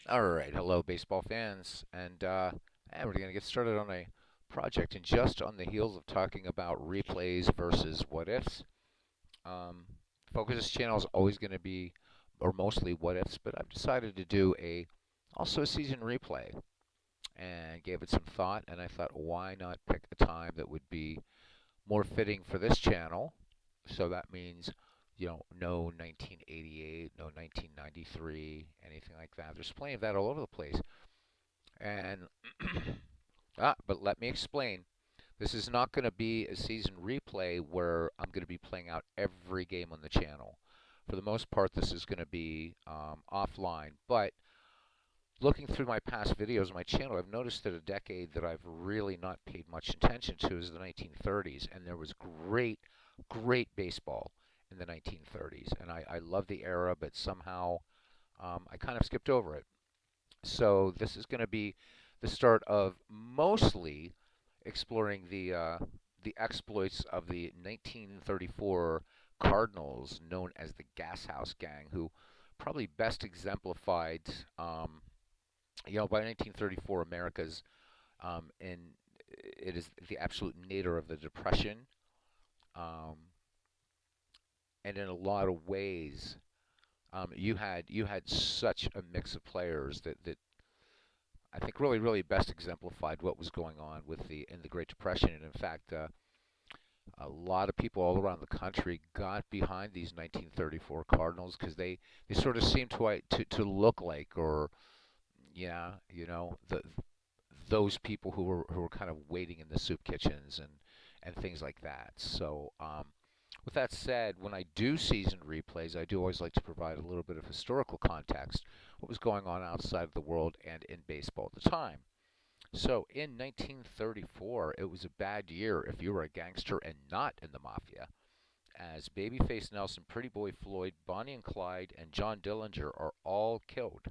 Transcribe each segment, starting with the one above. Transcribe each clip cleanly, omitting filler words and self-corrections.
All right, hello, baseball fans, and we're going to get started on a project. And just on the heels of talking about replays versus what ifs, um, focus this channel is always going to be, or mostly what ifs, but I've decided to do also a season replay, and gave it some thought. And I thought, why not pick a time that would be more fitting for this channel? So that means, no 1988, no 1993, anything like that. There's plenty of that all over the place. And but let me explain. This is not going to be a season replay where I'm going to be playing out every game on the channel. For the most part, this is going to be offline. But looking through my past videos on my channel, I've noticed that a decade that I've really not paid much attention to is the 1930s. And there was great baseball in the 1930s. And I love the era, but somehow I kind of skipped over it. So this is going to be the start of mostly exploring the exploits of the 1934 Cardinals, known as the Gas House Gang, who probably best exemplified, by 1934 America's in it is the absolute nadir of the Depression, um, and in a lot of ways, you had such a mix of players that I think really best exemplified what was going on with the in the Great Depression. And in fact, a lot of people all around the country got behind these 1934 Cardinals because they sort of seemed to look like, or yeah, those people who were kind of waiting in the soup kitchens and things like that. So with that said, when I do season replays, I do always like to provide a little bit of historical context, what was going on outside of the world and in baseball at the time. So in 1934, it was a bad year if you were a gangster and not in the mafia, as Babyface Nelson, Pretty Boy Floyd, Bonnie and Clyde, and John Dillinger are all killed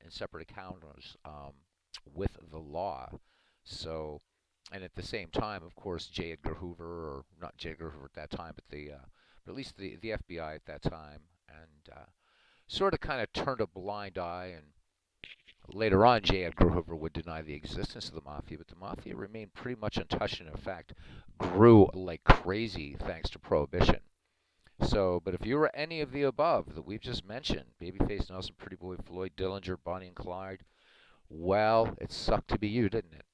in separate encounters with the law. So, and at the same time, of course, J. Edgar Hoover, or not J. Edgar Hoover at that time, but at least the FBI at that time, and sort of kind of turned a blind eye. And later on, J. Edgar Hoover would deny the existence of the mafia, but the mafia remained pretty much untouched, and in fact, grew like crazy thanks to Prohibition. So, but if you were any of the above that we've just mentioned, Babyface Nelson, Pretty Boy Floyd, Dillinger, Bonnie and Clyde, well, it sucked to be you, didn't it?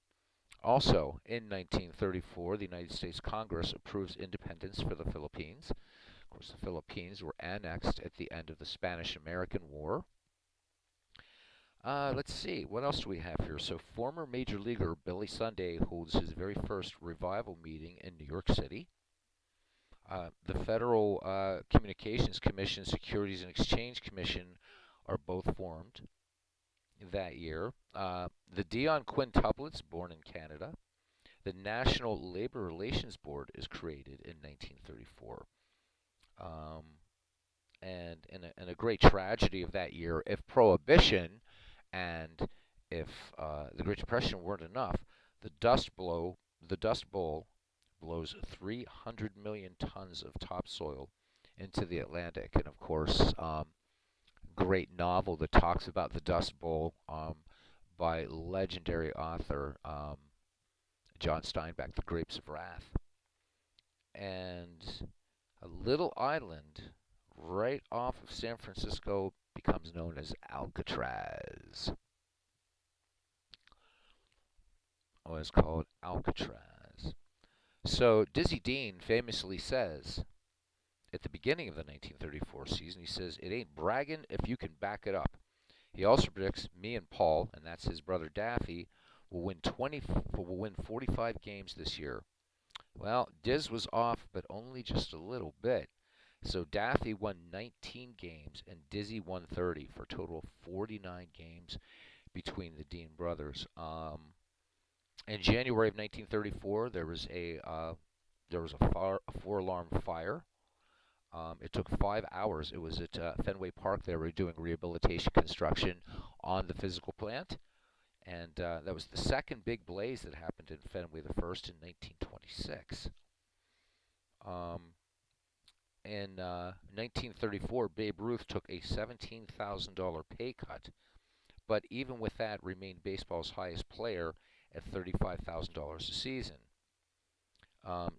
Also, in 1934, the United States Congress approves independence for the Philippines. Of course, the Philippines were annexed at the end of the Spanish-American War. Let's see, what else do we have here? So, former Major Leaguer Billy Sunday holds his very first revival meeting in New York City. The Federal Communications Commission, Securities and Exchange Commission are both formed that year. The Dion quintuplets, born in Canada. The National Labor Relations Board is created in 1934. Um, and in a great tragedy of that year, if Prohibition and if the Great Depression weren't enough, the the Dust Bowl blows 300 million tons of topsoil into the Atlantic. And of course, great novel that talks about the Dust Bowl by legendary author John Steinbeck, The Grapes of Wrath. And a little island right off of San Francisco becomes known as Alcatraz. Or it's called Alcatraz. So Dizzy Dean famously says at the beginning of the 1934 season, he says, "It ain't bragging if you can back it up." He also predicts me and Paul, and that's his brother Daffy, will win 45 games this year. Well, Diz was off, but only just a little bit. So Daffy won 19 games and Dizzy won 30 for a total of 49 games between the Dean brothers. In January of 1934, there was a four-alarm fire. It took 5 hours. It was at Fenway Park. They were doing rehabilitation construction on the physical plant, and that was the second big blaze that happened in Fenway. The first in 1926. Um, in 1934, Babe Ruth took a $17,000 pay cut but even with that, remained baseball's highest player at $35,000 a season.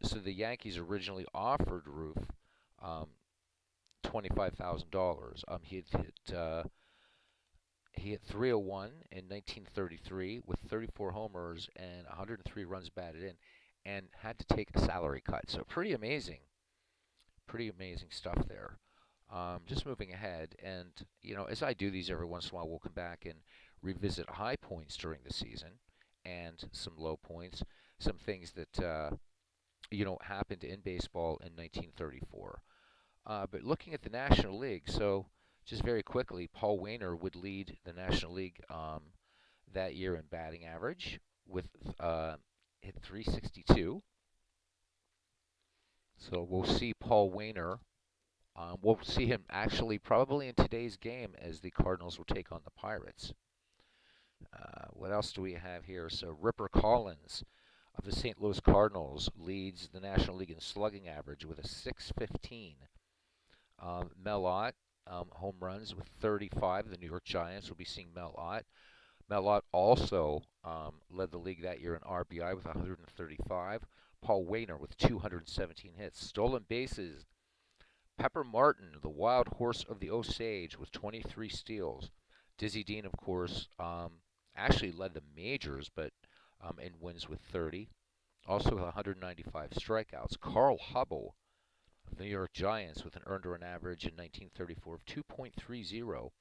So the Yankees originally offered Roof um, $25,000. He hit 301 in 1933 with 34 homers and 103 runs batted in, and had to take a salary cut. So pretty amazing stuff there. Just moving ahead, and as I do these every once in a while, we'll come back and revisit high points during the season and some low points, some things that happened in baseball in 1934. But looking at the National League, so just very quickly, Paul Waner would lead the National League that year in batting average with hit 362. So we'll see Paul Waner. We'll see him actually probably in today's game as the Cardinals will take on the Pirates. What else do we have here? So Ripper Collins of the St. Louis Cardinals leads the National League in slugging average with a 615. Mel Ott, home runs with 35. The New York Giants will be seeing Mel Ott. Mel Ott also led the league that year in RBI with 135. Paul Waner with 217 hits. Stolen bases, Pepper Martin, the wild horse of the Osage, with 23 steals. Dizzy Dean, of course, actually led the majors, but in wins with 30. Also with 195 strikeouts. Carl Hubble of the New York Giants with an earned run average in 1934 of 2.30.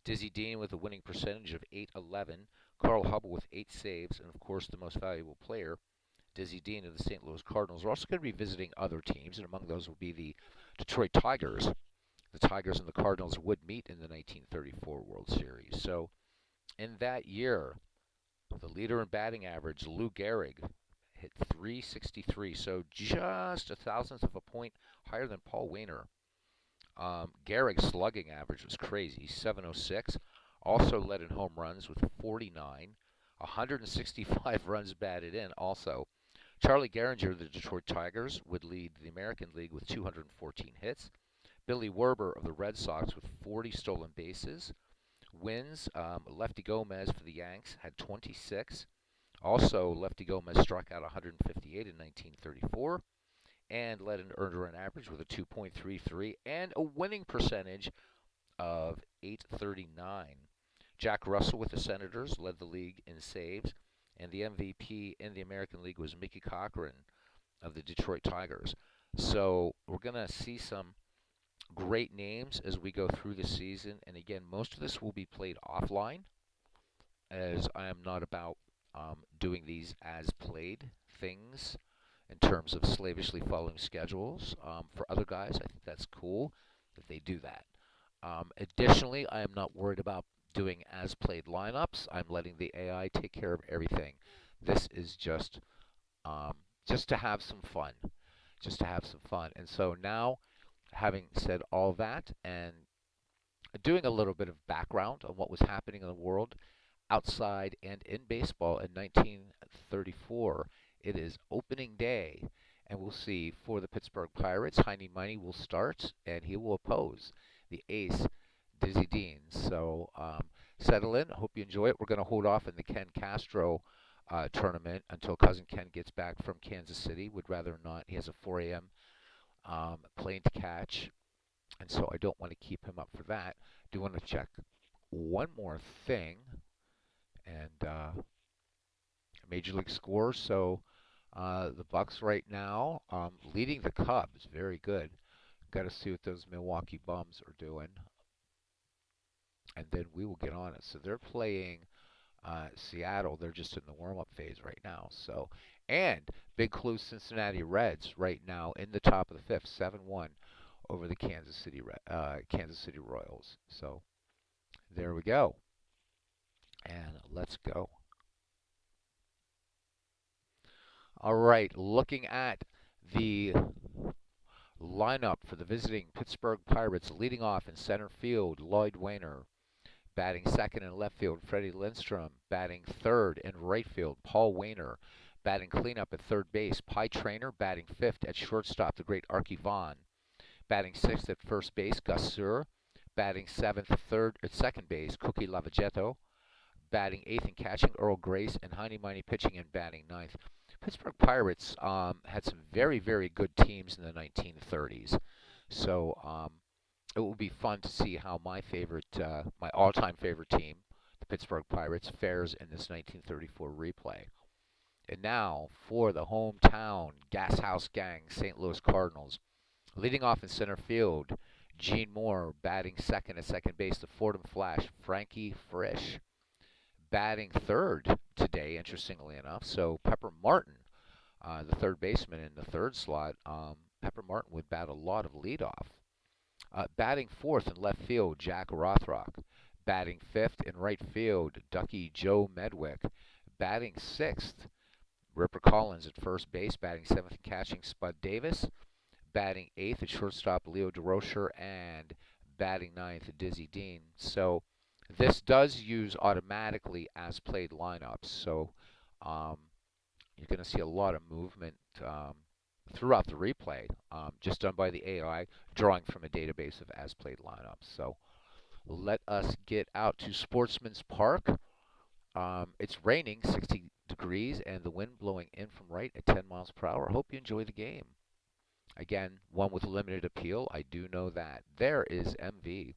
Dizzy Dean with a winning percentage of .811. Carl Hubble with 8 saves, and of course the most valuable player, Dizzy Dean of the St. Louis Cardinals. We're also going to be visiting other teams, and among those will be the Detroit Tigers. The Tigers and the Cardinals would meet in the 1934 World Series. So in that year, the leader in batting average, Lou Gehrig, hit 363, so just a thousandth of a point higher than Paul Waner. Gehrig's slugging average was crazy, 706. Also led in home runs with 49, 165 runs batted in also. Charlie Gehringer of the Detroit Tigers would lead the American League with 214 hits. Billy Werber of the Red Sox with 40 stolen bases. Wins, Lefty Gomez for the Yanks had 26. Also, Lefty Gomez struck out 158 in 1934 and led an earned run average with a 2.33 and a winning percentage of .839. Jack Russell with the Senators led the league in saves, and the MVP in the American League was Mickey Cochrane of the Detroit Tigers. So we're going to see some great names as we go through the season, and again, most of this will be played offline, as I am not about doing these as played things in terms of slavishly following schedules. For other guys, I think that's cool that they do that. Additionally, I am not worried about doing as played lineups. I'm letting the AI take care of everything. This is just to have some fun. Just to have some fun. And so now, having said all that and doing a little bit of background on what was happening in the world outside and in baseball in 1934, it is opening day, and we'll see for the Pittsburgh Pirates, Heine Miney will start, and he will oppose the ace, Dizzy Dean. So settle in. Hope you enjoy it. We're going to hold off in the Ken Castro tournament until Cousin Ken gets back from Kansas City. Would rather not. He has a 4 a.m. Plane to catch, and so I don't want to keep him up for that. Do want to check one more thing, and Major League scores. So the Bucks right now leading the Cubs. Very good. Got to see what those Milwaukee Bums are doing, and then we will get on it. So they're playing Seattle. They're just in the warm-up phase right now. So, and big clue, Cincinnati Reds right now in the top of the fifth, 7-1 over the Kansas City Royals. So there we go, and let's go. All right, looking at the lineup for the visiting Pittsburgh Pirates, leading off in center field, Lloyd Waner. Batting second in left field, Freddie Lindstrom. Batting third in right field, Paul Waner. Batting cleanup at third base, Pie Traynor. Batting fifth at shortstop, the great Archie Vaughn. Batting sixth at first base, Gus Suhr. Batting seventh, second base, Cookie Lavagetto. batting 8th and catching, Earl Grace, and Heine Miney pitching and batting 9th. Pittsburgh Pirates had some very, very good teams in the 1930s. So it will be fun to see how my all-time favorite team, the Pittsburgh Pirates, fares in this 1934 replay. And now for the hometown Gas House Gang, St. Louis Cardinals. Leading off in center field, Gene Moore batting second at second base, the Fordham Flash, Frankie Frisch. Batting third today, interestingly enough. So Pepper Martin, the third baseman in the third slot, Pepper Martin would bat a lot of leadoff. Batting fourth in left field, Jack Rothrock. Batting fifth in right field, Ducky Joe Medwick. Batting sixth, Ripper Collins at first base. Batting seventh and catching, Spud Davis. Batting eighth at shortstop, Leo DeRocher. And batting ninth, Dizzy Dean. So this does use automatically as played lineups. So you're going to see a lot of movement throughout the replay, just done by the AI, drawing from a database of as played lineups. So let us get out to Sportsman's Park. It's raining, 60 degrees, and the wind blowing in from right at 10 miles per hour. Hope you enjoy the game. Again, one with limited appeal. I do know that. There is MV.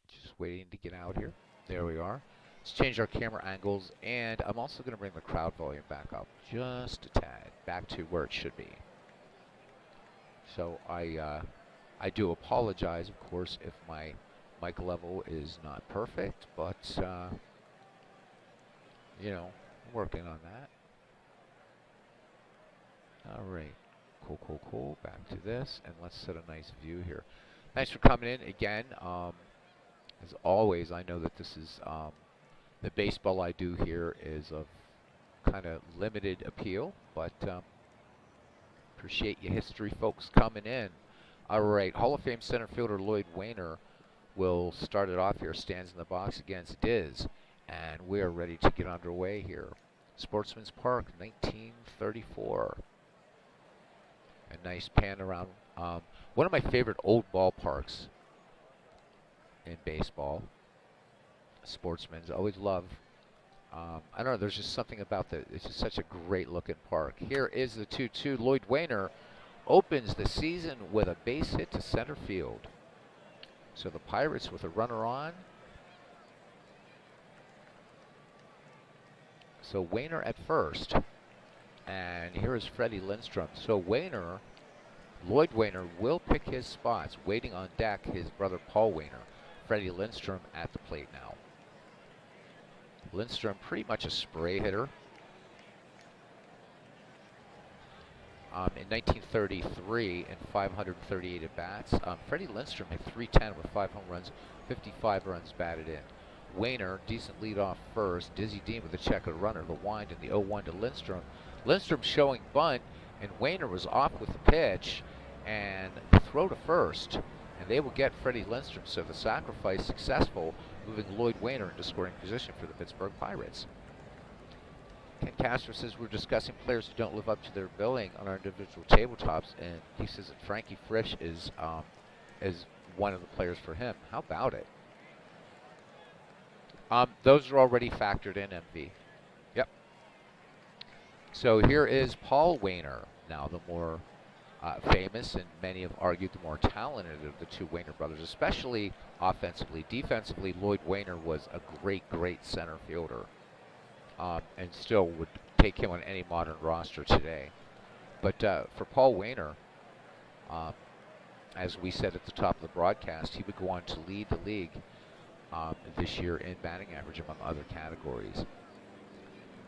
Just waiting to get out here. There we are. Let's change our camera angles, and I'm also going to bring the crowd volume back up just a tad, back to where it should be. So I do apologize, of course, if my mic level is not perfect, but you know, I'm working on that. All right, cool. Back to this, and let's set a nice view here. Thanks for coming in again. As always, I know that this is the baseball I do here is of kind of limited appeal, but appreciate you history folks coming in. All right, Hall of Fame center fielder Lloyd Wainer will start it off here. Stands in the box against Diz, and we are ready to get underway here. Sportsman's Park, 1934. A nice pan around. One of my favorite old ballparks in baseball. Sportsman's, always love. I don't know, there's just something about it's just such a great looking park. Here is the 2-2. Lloyd Wainer opens the season with a base hit to center field. So the Pirates with a runner on. So Wainer at first. And here is Freddie Lindstrom. So Lloyd Wainer will pick his spots. Waiting on deck, his brother Paul Wainer. Freddie Lindstrom at the plate now. Lindstrom pretty much a spray hitter. In 1933 and 538 at-bats, Freddie Lindstrom hit .310 with 5 home runs, 55 runs batted in. Wainer, decent lead off first. Dizzy Dean with a checkered runner, the wind in the 0-1 to Lindstrom. Lindstrom showing bunt, and Wainer was off with the pitch, and the throw to first. And they will get Freddie Lindstrom, so the sacrifice successful, moving Lloyd Wainer into scoring position for the Pittsburgh Pirates. Ken Castro says we're discussing players who don't live up to their billing on our individual tabletops, and he says that Frankie Frisch is one of the players for him. How about it? Those are already factored in, MV. Yep. So here is Paul Wainer, now the more famous, and many have argued the more talented of the two Wainer brothers, especially offensively. Defensively, Lloyd Wainer was a great center fielder, and still would take him on any modern roster today. But for Paul Wainer, as we said at the top of the broadcast, he would go on to lead the league this year in batting average among other categories.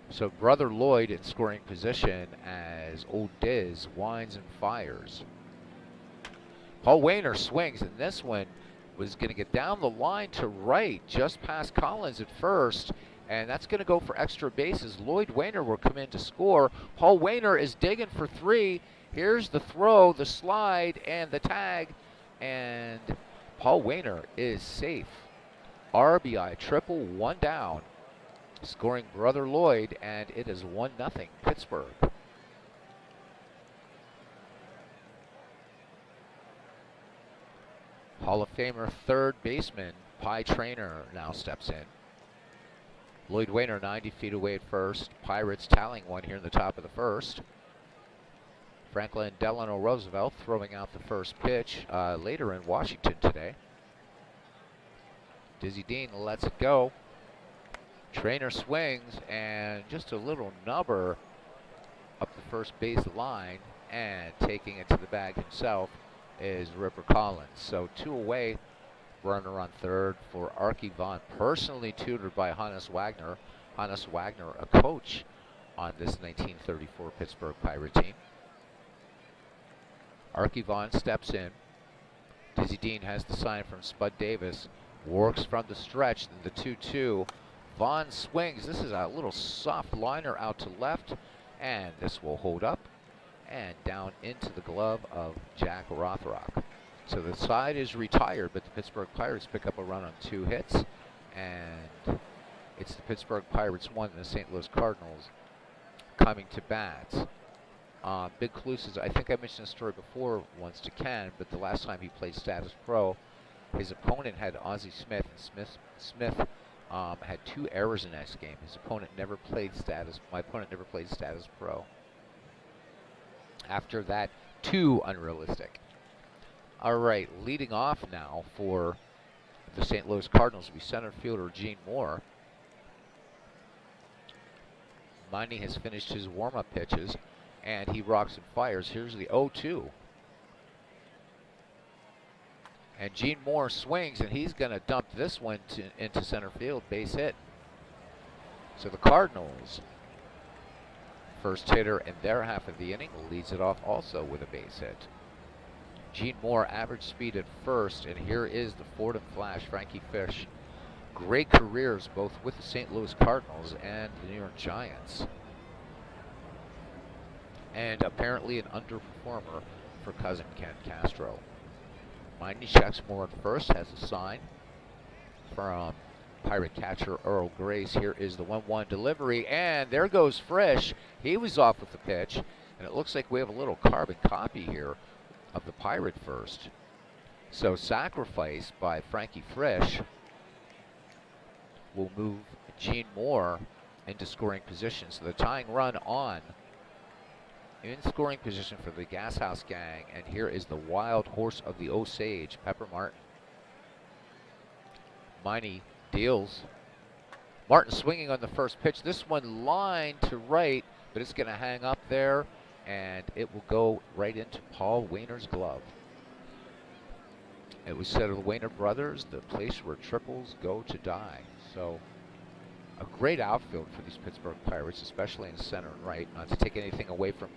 So brother Lloyd in scoring position as old Diz winds and fires. Paul Wainer swings, and this one was going to get down the line to right, just past Collins at first, and that's going to go for extra bases. Lloyd Wainer will come in to score. Paul Wainer is digging for 3. Here's the throw, the slide, and the tag, and Paul Wainer is safe. RBI triple, 1 down. Scoring brother Lloyd, and it is 1-0 Pittsburgh. Hall of Famer third baseman Pie Traynor now steps in. Lloyd Wainer 90 feet away at first. Pirates tallying one here in the top of the first. Franklin Delano Roosevelt throwing out the first pitch later in Washington today. Dizzy Dean lets it go. Traynor swings, and just a little nubber up the first base line, and taking it to the bag himself is Ripper Collins. So 2 away, runner on third for Arky Vaughn, personally tutored by Hannes Wagner. Hannes Wagner, a coach on this 1934 Pittsburgh Pirate team. Arky Vaughn steps in. Dizzy Dean has the sign from Spud Davis. Works from the stretch, the 2-2. Vaughn swings. This is a little soft liner out to left, and this will hold up and down into the glove of Jack Rothrock. So the side is retired, but the Pittsburgh Pirates pick up a run on 2 hits, and it's the Pittsburgh Pirates 1 and the St. Louis Cardinals coming to bat. Big Cluses, I think I mentioned the story before once to Ken, but the last time he played Status Pro, his opponent had Ozzie Smith, and Smith had 2 errors in that game. His opponent never played Status. My opponent never played Status Pro. After that, too unrealistic. All right, leading off now for the St. Louis Cardinals will be center fielder Gene Moore. Miney has finished his warm-up pitches, and he rocks and fires. Here's the 0-2. And Gene Moore swings, and he's going to dump this one into center field, base hit. So the Cardinals, first hitter in their half of the inning, leads it off also with a base hit. Gene Moore, average speed at first, and here is the Fordham Flash, Frankie Fish. Great careers both with the St. Louis Cardinals and the New York Giants. And apparently an underperformer for cousin Ken Castro. Miney checks Moore at first, has a sign from Pirate catcher Earl Grace. Here is the 1-1 delivery, and there goes Frisch. He was off with the pitch, and it looks like we have a little carbon copy here of the Pirate first. So sacrifice by Frankie Frisch will move Gene Moore into scoring position. So the tying run on in scoring position for the Gas House Gang, and here is the wild horse of the Osage, Pepper Martin. Miney deals. Martin swinging on the first pitch. This one lined to right, but it's going to hang up there, and it will go right into Paul Wayner's glove. It was said of the Wayner brothers, the place where triples go to die. So a great outfield for these Pittsburgh Pirates, especially in center and right. Not to take anything away from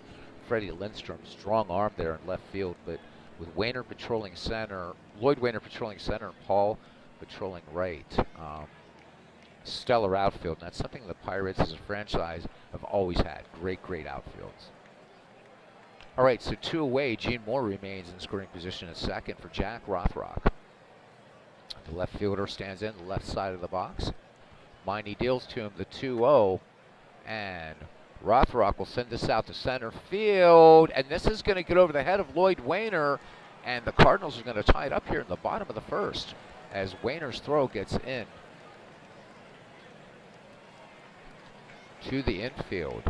Freddie Lindstrom's strong arm there in left field, but with Wainer patrolling center, Lloyd Wainer patrolling center, and Paul patrolling right. Stellar outfield, and that's something the Pirates as a franchise have always had. Great, great outfields. All right, so 2 away, Gene Moore remains in scoring position at second for Jack Rothrock. The left fielder stands in the left side of the box. Miney deals to him the 2-0, and Rothrock will send this out to center field, and this is going to get over the head of Lloyd Wainer, and the Cardinals are going to tie it up here in the bottom of the first as Wainer's throw gets in to the infield.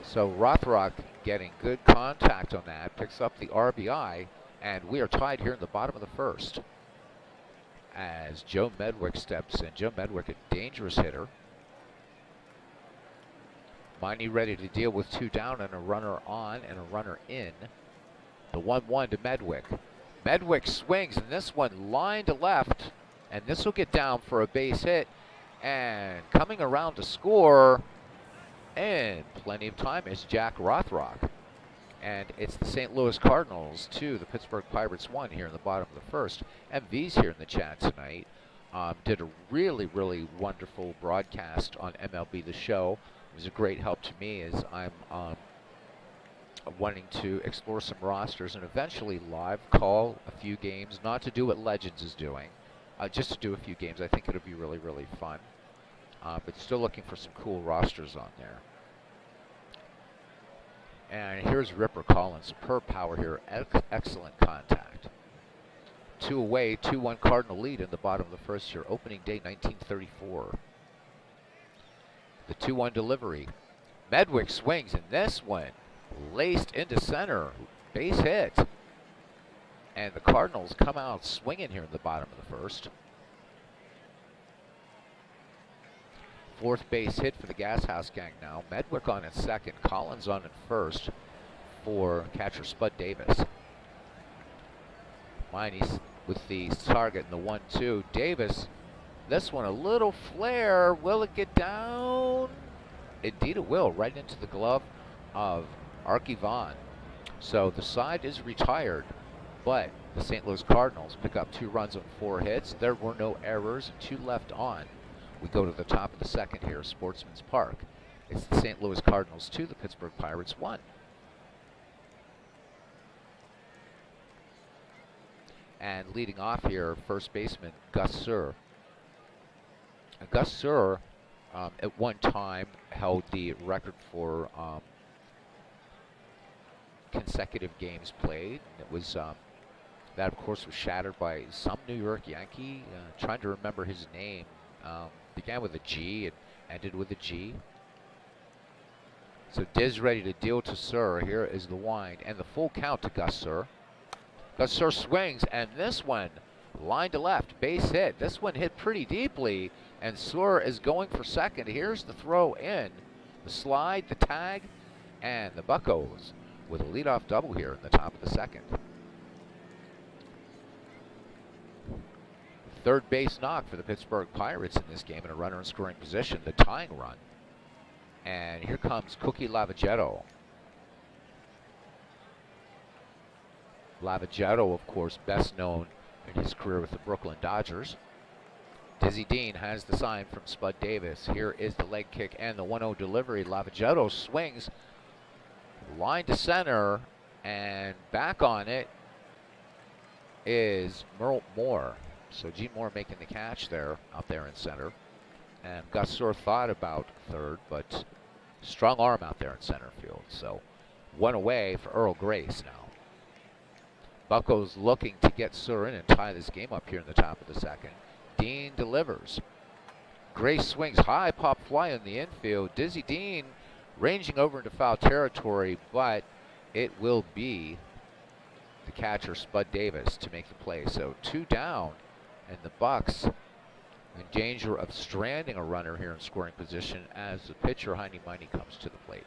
So Rothrock getting good contact on that, picks up the RBI, and we are tied here in the bottom of the first as Joe Medwick steps in. Joe Medwick, a dangerous hitter. Miney ready to deal with 2 down and a runner on and a runner in. The 1-1 to Medwick. Medwick swings, and this one line to left, and this will get down for a base hit, and coming around to score in plenty of time is Jack Rothrock. And it's the St. Louis Cardinals 2, the Pittsburgh Pirates 1 here in the bottom of the first. MV's here in the chat tonight. Did a really, really wonderful broadcast on MLB The Show. It was a great help to me as I'm wanting to explore some rosters and eventually live call a few games. Not to do what Legends is doing, just to do a few games. I think it'll be really, really fun. But still looking for some cool rosters on there. And here's Ripper Collins. Superb power here. Excellent contact. 2 away, 2-1 Cardinal lead in the bottom of the first here. Opening day 1934. The 2-1 delivery. Medwick swings, and this one laced into center. Base hit. And the Cardinals come out swinging here in the bottom of the first. 4th base hit for the Gas House Gang now. Medwick on at second. Collins on at first for catcher Spud Davis. Miney's with the target in the 1-2. Davis, this one a little flare. Will it get down? Indeed it will, right into the glove of Arky Vaughn. So the side is retired, but the St. Louis Cardinals pick up 2 runs on 4 hits. There were no errors and 2 left on. We go to the top of the second here, Sportsman's Park. It's the St. Louis Cardinals 2, the Pittsburgh Pirates 1. And leading off here, first baseman Gus Surr. And Gus Surr, at one time, held the record for consecutive games played. It was that, of course, was shattered by some New York Yankee. Trying to remember his name. Began with a G and ended with a G. So Diz ready to deal to Surr. Here is the wind and the full count to Gus Surr. Gus Surr swings, and this one line to left, base hit. This one hit pretty deeply, and Surr is going for second. Here's the throw in, the slide, the tag, and the Buccos with a leadoff double here in the top of the second. Third base knock for the Pittsburgh Pirates in this game, and a runner in scoring position, the tying run. And here comes Cookie Lavagetto. Lavagetto, of course, best known in his career with the Brooklyn Dodgers. Dizzy Dean has the sign from Spud Davis. Here is the leg kick and the 1-0 delivery. Lavagetto swings, line to center, and back on it is Merle Moore. So Gene Moore making the catch there, out there in center. And Gus Surr thought about third, but strong arm out there in center field. So 1 away for Earl Grace now. Buccos looking to get Surr in and tie this game up here in the top of the second. Dean delivers. Grace swings high, pop fly in the infield. Dizzy Dean ranging over into foul territory, but it will be the catcher Spud Davis to make the play. So 2 down, and the Bucks in danger of stranding a runner here in scoring position as the pitcher Heine Miney comes to the plate.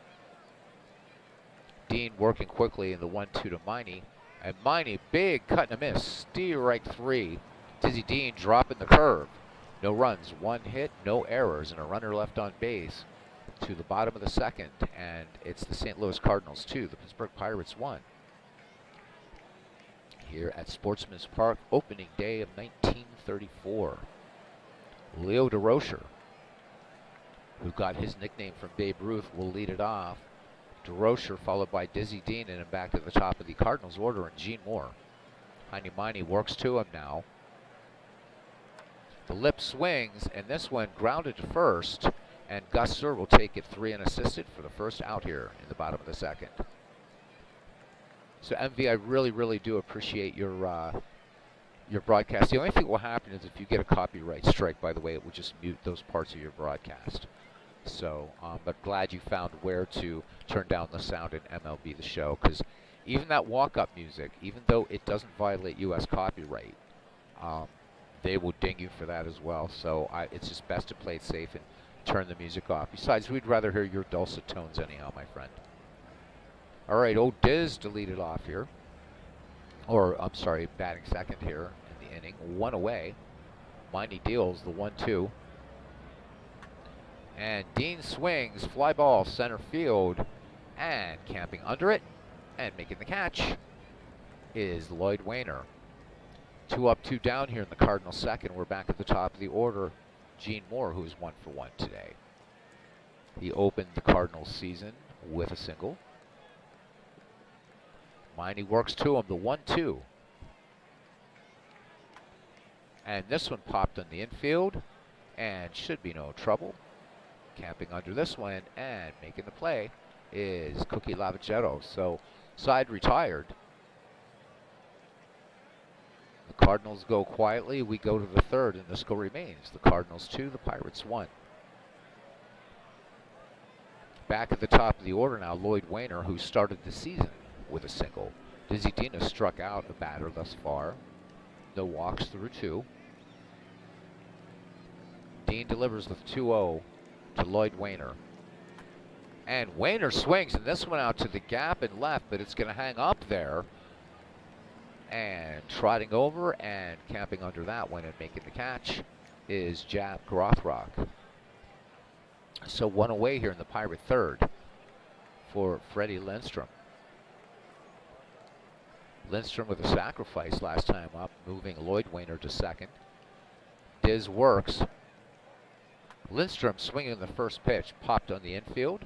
Dean working quickly in the 1-2 to Miney. And Miney, big cut and a miss, steer right 3. Dizzy Dean dropping the curve. No runs, 1 hit, no errors, and a runner left on base to the bottom of the second. And it's the St. Louis Cardinals 2, the Pittsburgh Pirates 1. Here at Sportsman's Park, opening day of 1934. Leo DeRocher, who got his nickname from Babe Ruth, will lead it off. DeRocher followed by Dizzy Dean, and back to the top of the Cardinals order, and Gene Moore. Heine Miney works to him now. The lip swings, and this one grounded to first, and Gus Surr will take it 3 unassisted for the first out here in the bottom of the second. So MV, I really do appreciate your broadcast. The only thing that will happen is if you get a copyright strike, by the way, it will just mute those parts of your broadcast. So, but glad you found where to turn down the sound in MLB The Show, because even that walk-up music, even though it doesn't violate U.S. copyright, they will ding you for that as well. So it's just best to play it safe and turn the music off. Besides, we'd rather hear your dulcet tones anyhow, my friend. All right, old Diz to lead it off here. Or, I'm sorry, batting second here in the inning. 1 away. Miney deals the 1-2. And Dean swings, fly ball, center field, and camping under it, and making the catch is Lloyd Wainer. 2 up, 2 down here in the Cardinals second. We're back at the top of the order. Gene Moore, who's 1 for 1 today. He opened the Cardinals season with a single. Miney works to him, the 1-2. And this one popped on the infield, and should be no trouble. Camping under this one and making the play is Cookie Lavagetto. So side retired. The Cardinals go quietly. We go to the third, and the score remains the Cardinals 2, the Pirates 1. Back at the top of the order now, Lloyd Wainer, who started the season with a single. Dizzy Dean has struck out a batter thus far. No walks through 2. Dean delivers the 2-0 to Lloyd Wainer. And Wainer swings, and this one out to the gap and left, but it's going to hang up there. And trotting over and camping under that one and making the catch is Jack Rothrock. So one away here in the Pirate third for Freddie Lindstrom. Lindstrom with a sacrifice last time up, moving Lloyd Wainer to second. Diz works. Lindstrom swinging the first pitch, popped on the infield.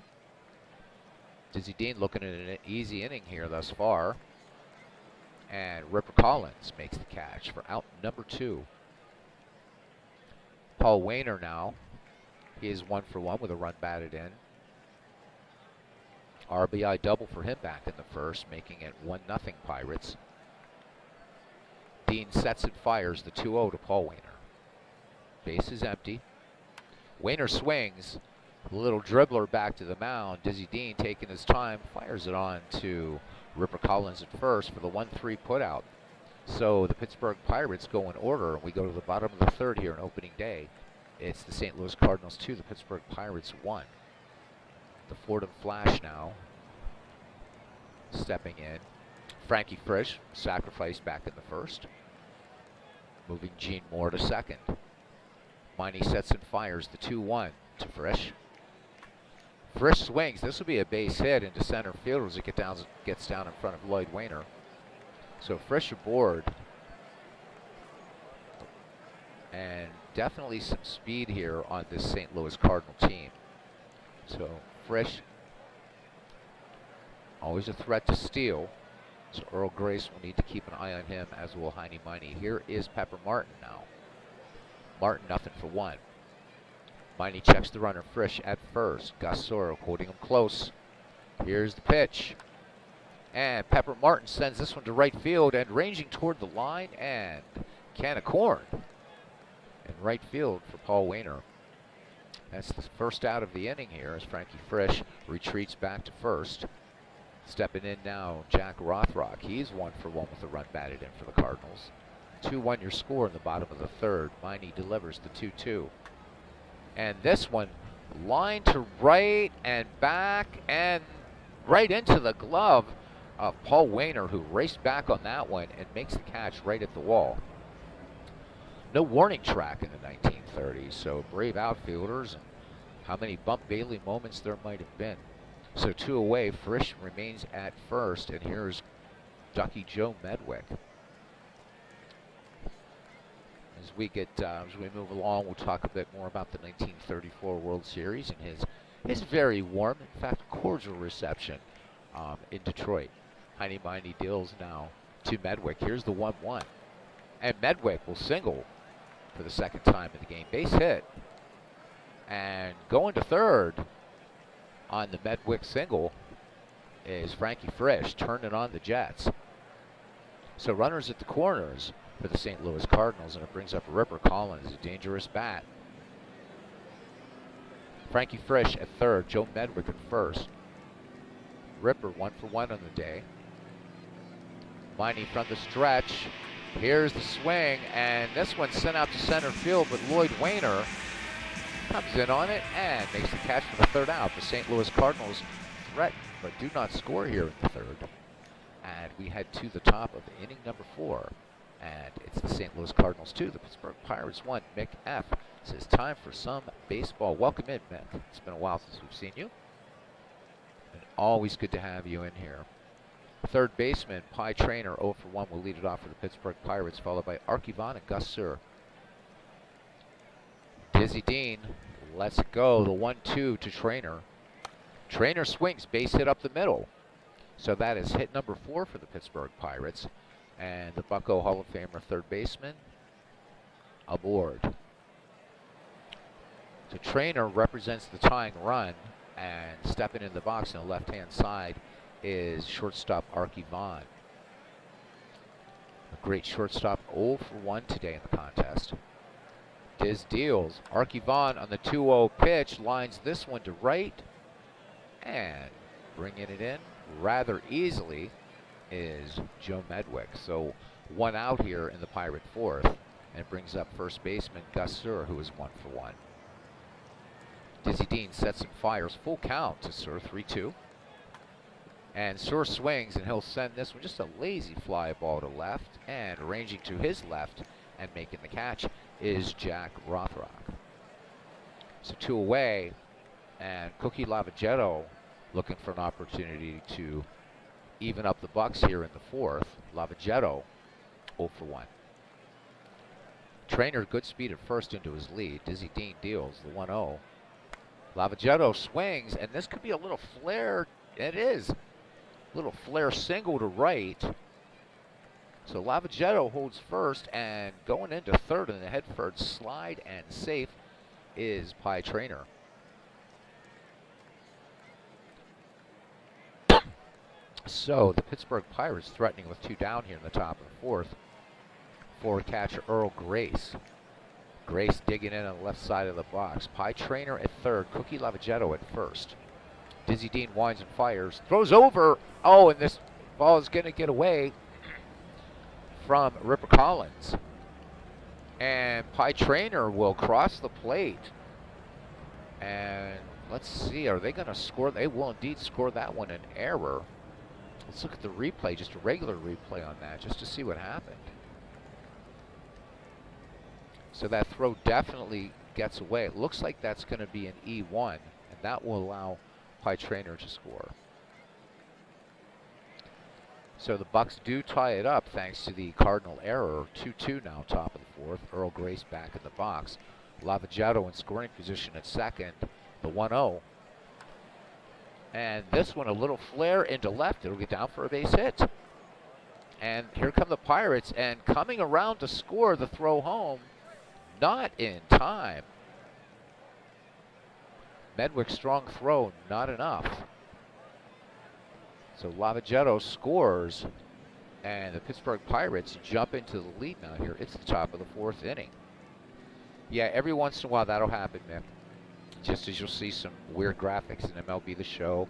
Dizzy Dean looking at an easy inning here thus far. And Ripper Collins makes the catch for out number 2. Paul Wainer now. He is 1 for 1 with a run batted in. RBI double for him back in the first, making it 1-0 Pirates. Dean sets and fires the 2-0 to Paul Wainer. Base is empty. Wainer swings. A little dribbler back to the mound. Dizzy Dean taking his time, fires it on to Ripper Collins at first for the 1-3 putout. So the Pittsburgh Pirates go in order, and we go to the bottom of the third here on opening day. It's the St. Louis Cardinals 2, the Pittsburgh Pirates 1. The Fordham Flash now stepping in. Frankie Frisch, sacrificed back in the first. Moving Gene Moore to second. Miney sets and fires the 2-1 to Frisch. Frisch swings. This will be a base hit into center field as it gets down in front of Lloyd Wainer. So Frisch aboard. And definitely some speed here on this St. Louis Cardinal team. So Frisch, always a threat to steal. So Earl Grace will need to keep an eye on him, as will Heine Miney. Here is Pepper Martin now. Martin 0 for 1. Miney checks the runner Frisch at first. Gus Soro holding him close. Here's the pitch. And Pepper Martin sends this one to right field and ranging toward the line, and can of corn in right field for Paul Wainer. That's the first out of the inning here as Frankie Frisch retreats back to first. Stepping in now, Jack Rothrock. He's 1 for 1 with a run batted in for the Cardinals. 2-1 your score in the bottom of the third. Miney delivers the 2-2. And this one, line to right and back and right into the glove of Paul Wainer, who raced back on that one and makes the catch right at the wall. No warning track in the 1930s, so brave outfielders, and how many Bump Bailey moments there might have been. So 2 away, Frisch remains at first, and here's Ducky Joe Medwick. As we move along, we'll talk a bit more about the 1934 World Series and his very warm, in fact, cordial reception in Detroit. Heine Miney deals now to Medwick. Here's the 1-1. And Medwick will single for the second time in the game. Base hit. And going to third on the Medwick single is Frankie Frisch, turning on the Jets. So runners at the corners for the St. Louis Cardinals, and it brings up Ripper Collins, a dangerous bat. Frankie Frisch at third, Joe Medwick at first. Ripper 1 for 1 on the day. Miney from the stretch. Here's the swing, and this one's sent out to center field, but Lloyd Wainer comes in on it and makes the catch for the third out. The St. Louis Cardinals threaten, but do not score here in the third. And we head to the top of inning number 4. And it's the St. Louis Cardinals 2, the Pittsburgh Pirates 1. Mick F. says time for some baseball. Welcome in, Mick. It's been a while since we've seen you. And always good to have you in here. Third baseman, Pie Trainer, 0 for 1, will lead it off for the Pittsburgh Pirates, followed by Arky Vaughn and Gus Sur. Dizzy Dean lets it go, the 1-2 to Trainer. Trainer swings, base hit up the middle. So that is hit number 4 for the Pittsburgh Pirates. And the Bucko Hall of Famer third baseman aboard. So Trainer represents the tying run And stepping in the box on the left-hand side is shortstop Arky Vaughn. A great shortstop, 0 for 1 today in the contest. Diz deals. Arky Vaughn on the 2-0 pitch lines this one to right. And bringing it in rather easily is Joe Medwick. So 1 out here in the Pirate 4th. And it brings up first baseman Gus Suhr, who is 1 for 1. Dizzy Dean sets and fires. Full count to Suhr, 3-2. And Suhr swings, and he'll send this one just a lazy fly ball to left. And ranging to his left and making the catch is Jack Rothrock. So 2 away, and Cookie Lavagetto looking for an opportunity to even up the Bucks here in the 4th. Lavagetto 0 for 1. Trainer, good speed at first into his lead. Dizzy Dean deals the 1-0. Lavagetto swings, and this could be a little flare. It is. A little flare single to right. So Lavagetto holds first, and going into third in the head first slide and safe is Pie Trainer. So the Pittsburgh Pirates threatening with 2 down here in the top of the 4th. Forward catcher Earl Grace. Grace digging in on the left side of the box. Pie Trainer at third. Cookie Lavagetto at first. Dizzy Dean winds and fires. Throws over. Oh, and this ball is going to get away from Ripper Collins. And Pie Trainer will cross the plate. And let's see, are they going to score? They will indeed score that one an error. Let's look at the replay, just a regular replay on that, just to see what happened. So that throw definitely gets away. It looks like that's going to be an E1, and that will allow Pie Trainer to score. So the Bucks do tie it up thanks to the Cardinal error. 2-2 now, top of the 4th. Earl Grace back in the box. Lavagetto in scoring position at second. The 1-0. And this one, a little flare into left. It'll get down for a base hit. And here come the Pirates, and coming around to score the throw home. Not in time. Medwick's strong throw, not enough. So Lavagetto scores, and the Pittsburgh Pirates jump into the lead now here. It's the top of the 4th inning. Yeah, every once in a while that'll happen, man. Just as you'll see some weird graphics in MLB The Show,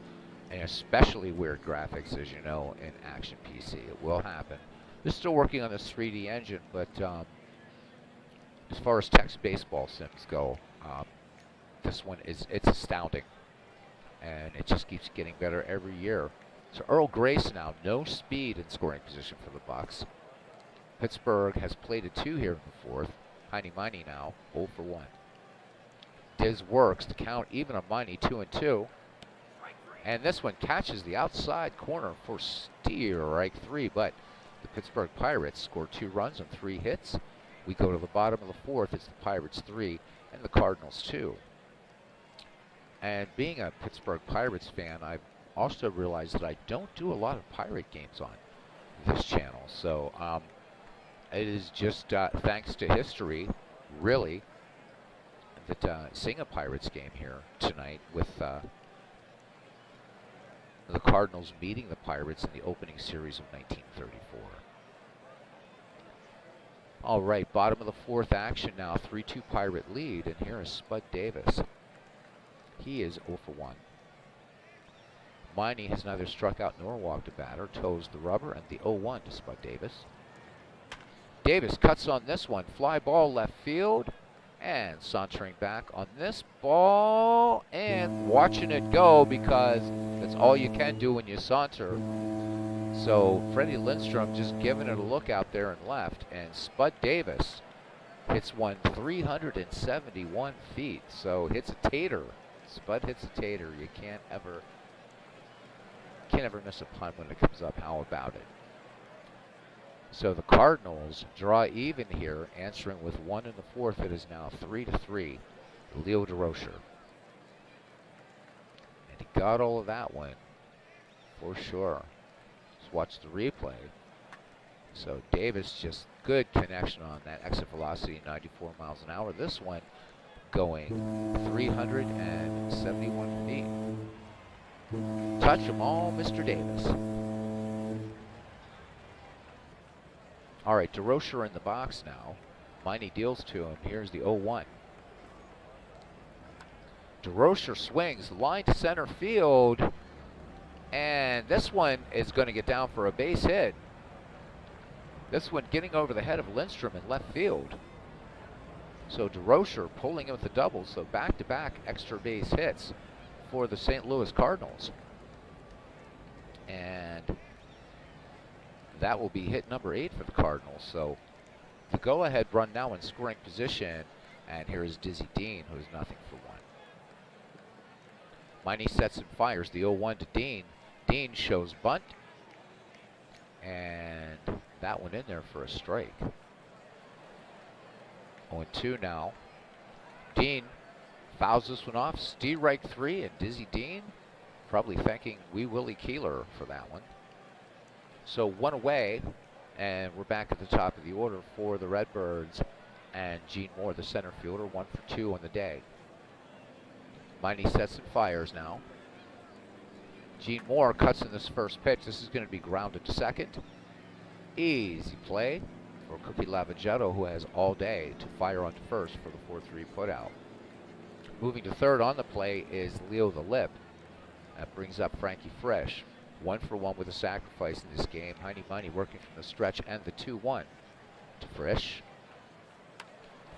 and especially weird graphics, as you know, in Action PC. It will happen. They're still working on this 3D engine, but as far as text baseball sims go, this one it's astounding, and it just keeps getting better every year. So Earl Grace now, no speed in scoring position for the Bucks. Pittsburgh has played a 2 here in the 4th. Heiny Miney now, 0 for 1. Diz works to count even on Miney, 2-2. And this one catches the outside corner for strike 3, but the Pittsburgh Pirates scored 2 runs on 3 hits. We go to the bottom of the 4th. It's the Pirates 3 and the Cardinals 2. And being a Pittsburgh Pirates fan, I've also realized that I don't do a lot of Pirate games on this channel. So it is just thanks to history, really, that seeing a Pirates game here tonight with the Cardinals meeting the Pirates in the opening series of 1934. All right, bottom of the 4th action now, 3-2 Pirate lead, and here is Spud Davis. He is 0 for 1. Miney has neither struck out nor walked a batter, toes the rubber, and the 0-1 to Spud Davis. Davis cuts on this one, fly ball left field, and sauntering back on this ball, and watching it go, because that's all you can do when you saunter. So Freddie Lindstrom just giving it a look out there and left, and Spud Davis hits one 371 feet. So hits a tater. Spud hits a tater. You can't ever miss a pun when it comes up. How about it? So the Cardinals draw even here, answering with 1 in the 4th. It is now 3-3. Leo DeRocher. And he got all of that one for sure. Watch the replay. So Davis, just good connection on that exit velocity, 94 miles an hour. This one going 371 feet. Touch them all, Mr. Davis. All right, DeRocher in the box now. Miney deals to him. Here's the 0-1. DeRocher swings, line to center field, and this one is going to get down for a base hit. This one getting over the head of Lindstrom in left field. So DeRocher pulling him with the double, so back-to-back extra base hits for the St. Louis Cardinals. And that will be hit number 8 for the Cardinals. So the go-ahead run now in scoring position, and here is Dizzy Dean, who is nothing for 1. Miney sets and fires the 0-1 to Dean. Dean shows bunt, and that one in there for a strike. 0-2 now. Dean fouls this one off. Strike 3, and Dizzy Dean probably thanking Wee Willie Keeler for that one. So 1 away, and we're back at the top of the order for the Redbirds, and Gene Moore, the center fielder, 1 for 2 on the day. Miney sets and fires now. Gene Moore cuts in this first pitch. This is going to be grounded to second. Easy play for Cookie Lavagetto, who has all day to fire onto first for the 4-3 putout. Moving to third on the play is Leo the Lip. That brings up Frankie Fresh. 1 for 1 with a sacrifice in this game. Heine Miney working from the stretch and the 2-1 to Frisch.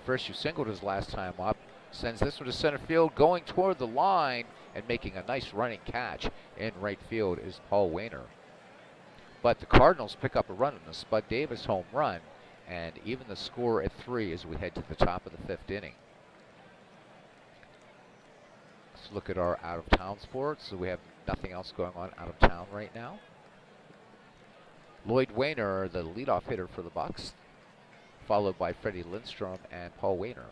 Frisch, who singled his last time up, sends this one to center field, going toward the line and making a nice running catch in right field is Paul Wainer. But the Cardinals pick up a run on the Spud Davis home run, and even the score at 3 as we head to the top of the 5th inning. Let's look at our out-of-town sports. So we have nothing else going on out of town right now. Lloyd Wainer, the leadoff hitter for the Bucks, followed by Freddie Lindstrom and Paul Wainer.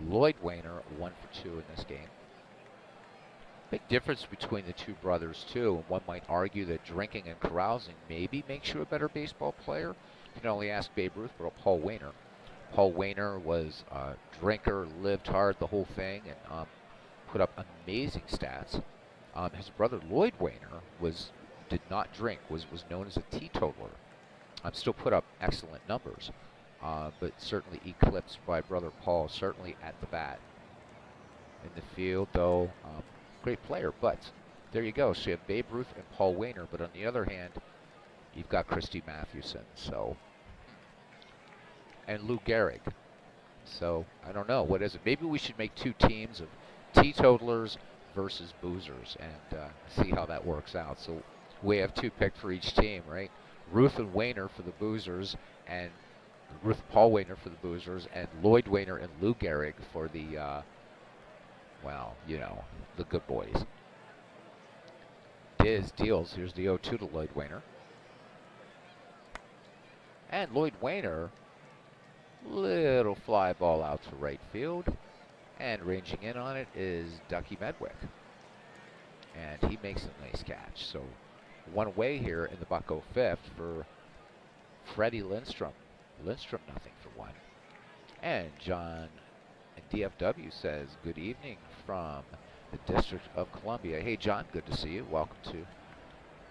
Lloyd Wainer, 1 for 2 in this game. Big difference between the two brothers, too. One might argue that drinking and carousing maybe makes you a better baseball player. You can only ask Babe Ruth, but Paul Wainer. Paul Wainer was a drinker, lived hard, the whole thing, and put up amazing stats. His brother Lloyd Wainer did not drink, was known as a teetotaler. Still put up excellent numbers, but certainly eclipsed by brother Paul, certainly at the bat. In the field, though, great player, but there you go. So you have Babe Ruth and Paul Wainer, but on the other hand, you've got Christy Mathewson, so, and Lou Gehrig. So I don't know, what is it? Maybe we should make 2 teams of teetotalers versus boozers and see how that works out. So we have 2 picked for each team, right? Ruth and Wainer for the boozers, and Ruth Paul Wainer for the boozers, and Lloyd Wainer and Lou Gehrig for the, well, you know, the good boys. Diz deals. Here's the 0-2 to Lloyd Wainer. And Lloyd Wainer, little fly ball out to right field. And ranging in on it is Ducky Medwick. And he makes a nice catch. So 1 away here in the Bucko 5th for Freddie Lindstrom. Lindstrom nothing for 1. And John in DFW says, good evening from the District of Columbia. Hey John, good to see you. Welcome to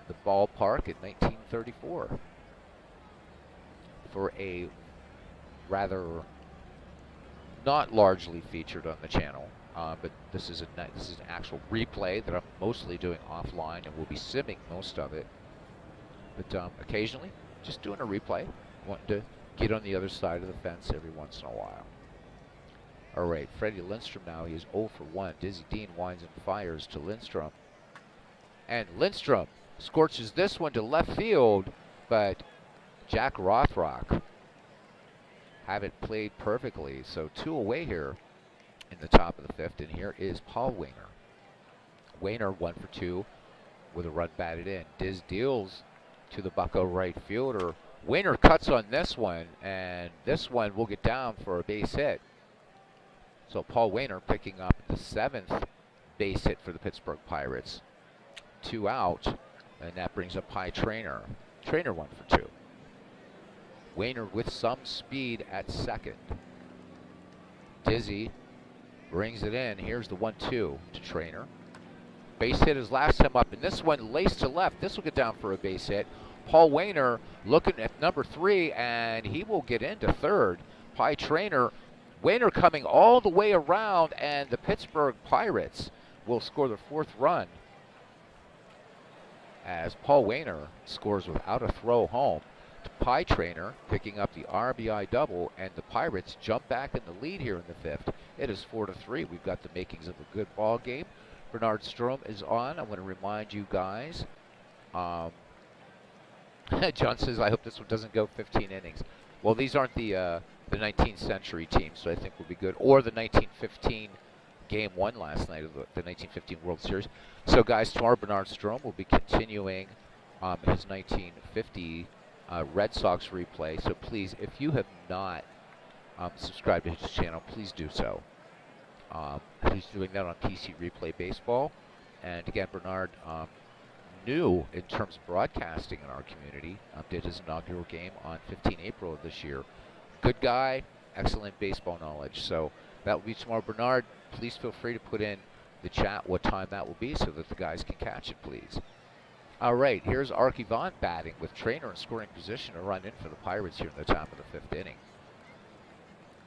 the ballpark in 1934. For a rather not largely featured on the channel, but this is an actual replay that I'm mostly doing offline, and we'll be simming most of it. But occasionally, just doing a replay, wanting to get on the other side of the fence every once in a while. All right, Freddie Lindstrom now, he is 0 for 1. Dizzy Dean winds and fires to Lindstrom. And Lindstrom scorches this one to left field, but Jack Rothrock have it played perfectly. So 2 away here in the top of the 5th, and here is Paul Wainer. Wainer 1 for 2 with a run batted in. Diz deals to the Bucko right fielder. Wainer cuts on this one, and this one will get down for a base hit. So Paul Wainer picking up the 7th base hit for the Pittsburgh Pirates. 2 out, and that brings up Pie Trainer. Trainer 1 for 2. Wainer with some speed at second. Dizzy brings it in. Here's the 1-2 to Trainer. Base hit his last time up, and this one laced to left. This will get down for a base hit. Paul Wainer looking at number 3, and he will get into third. Pie Trainer, Wainer coming all the way around, and the Pittsburgh Pirates will score the 4th run as Paul Wainer scores without a throw home. Pie Trainer picking up the RBI double, and the Pirates jump back in the lead here in the 5th. It is 4-3. We've got the makings of a good ball game. Bernard Strom is on. I want to remind you guys. John says, I hope this one doesn't go 15 innings. Well, these aren't the 19th century team, so I think we'll be good. Or the 1915 game 1 last night of the 1915 World Series. So, guys, tomorrow Bernard Strom will be continuing his 1950 Red Sox replay. So, please, if you have not subscribed to his channel, please do so. He's doing that on PC Replay Baseball. And again, Bernard, new in terms of broadcasting in our community, did his inaugural game on 15 April of this year. Good guy, excellent baseball knowledge. So that will be tomorrow. Bernard, please feel free to put in the chat what time that will be so that the guys can catch it, please. All right, here's Arky Vaughn batting with Trainer in scoring position to run in for the Pirates here in the top of the 5th inning.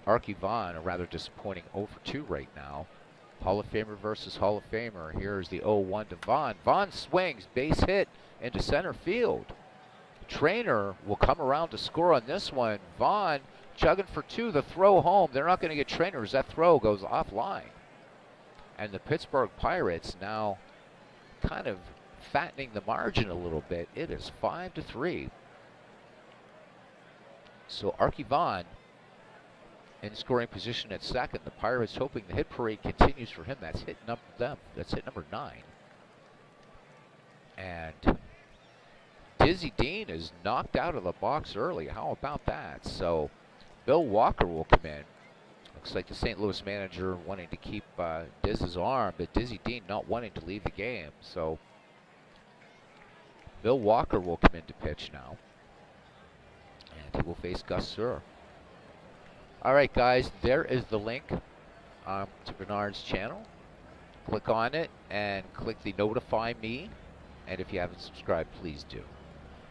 Arky Vaughn, a rather disappointing 0-for-2 right now. Hall of Famer versus Hall of Famer. Here's the 0-1 to Vaughn. Vaughn swings, base hit into center field. Trainer will come around to score on this one. Vaughn chugging for 2, the throw home. They're not going to get Trainer as that throw goes offline. And the Pittsburgh Pirates now kind of fattening the margin a little bit. It is 5-3. So Arky Vaughn in scoring position at second. The Pirates hoping the hit parade continues for him. That's hit number 9. And Dizzy Dean is knocked out of the box early. How about that? So Bill Walker will come in. Looks like the St. Louis manager wanting to keep Diz's arm, but Dizzy Dean not wanting to leave the game. So Bill Walker will come in to pitch now. And he will face Gus Surr. All right, guys, there is the link to Bernard's channel. Click on it and click the notify me. And if you haven't subscribed, please do.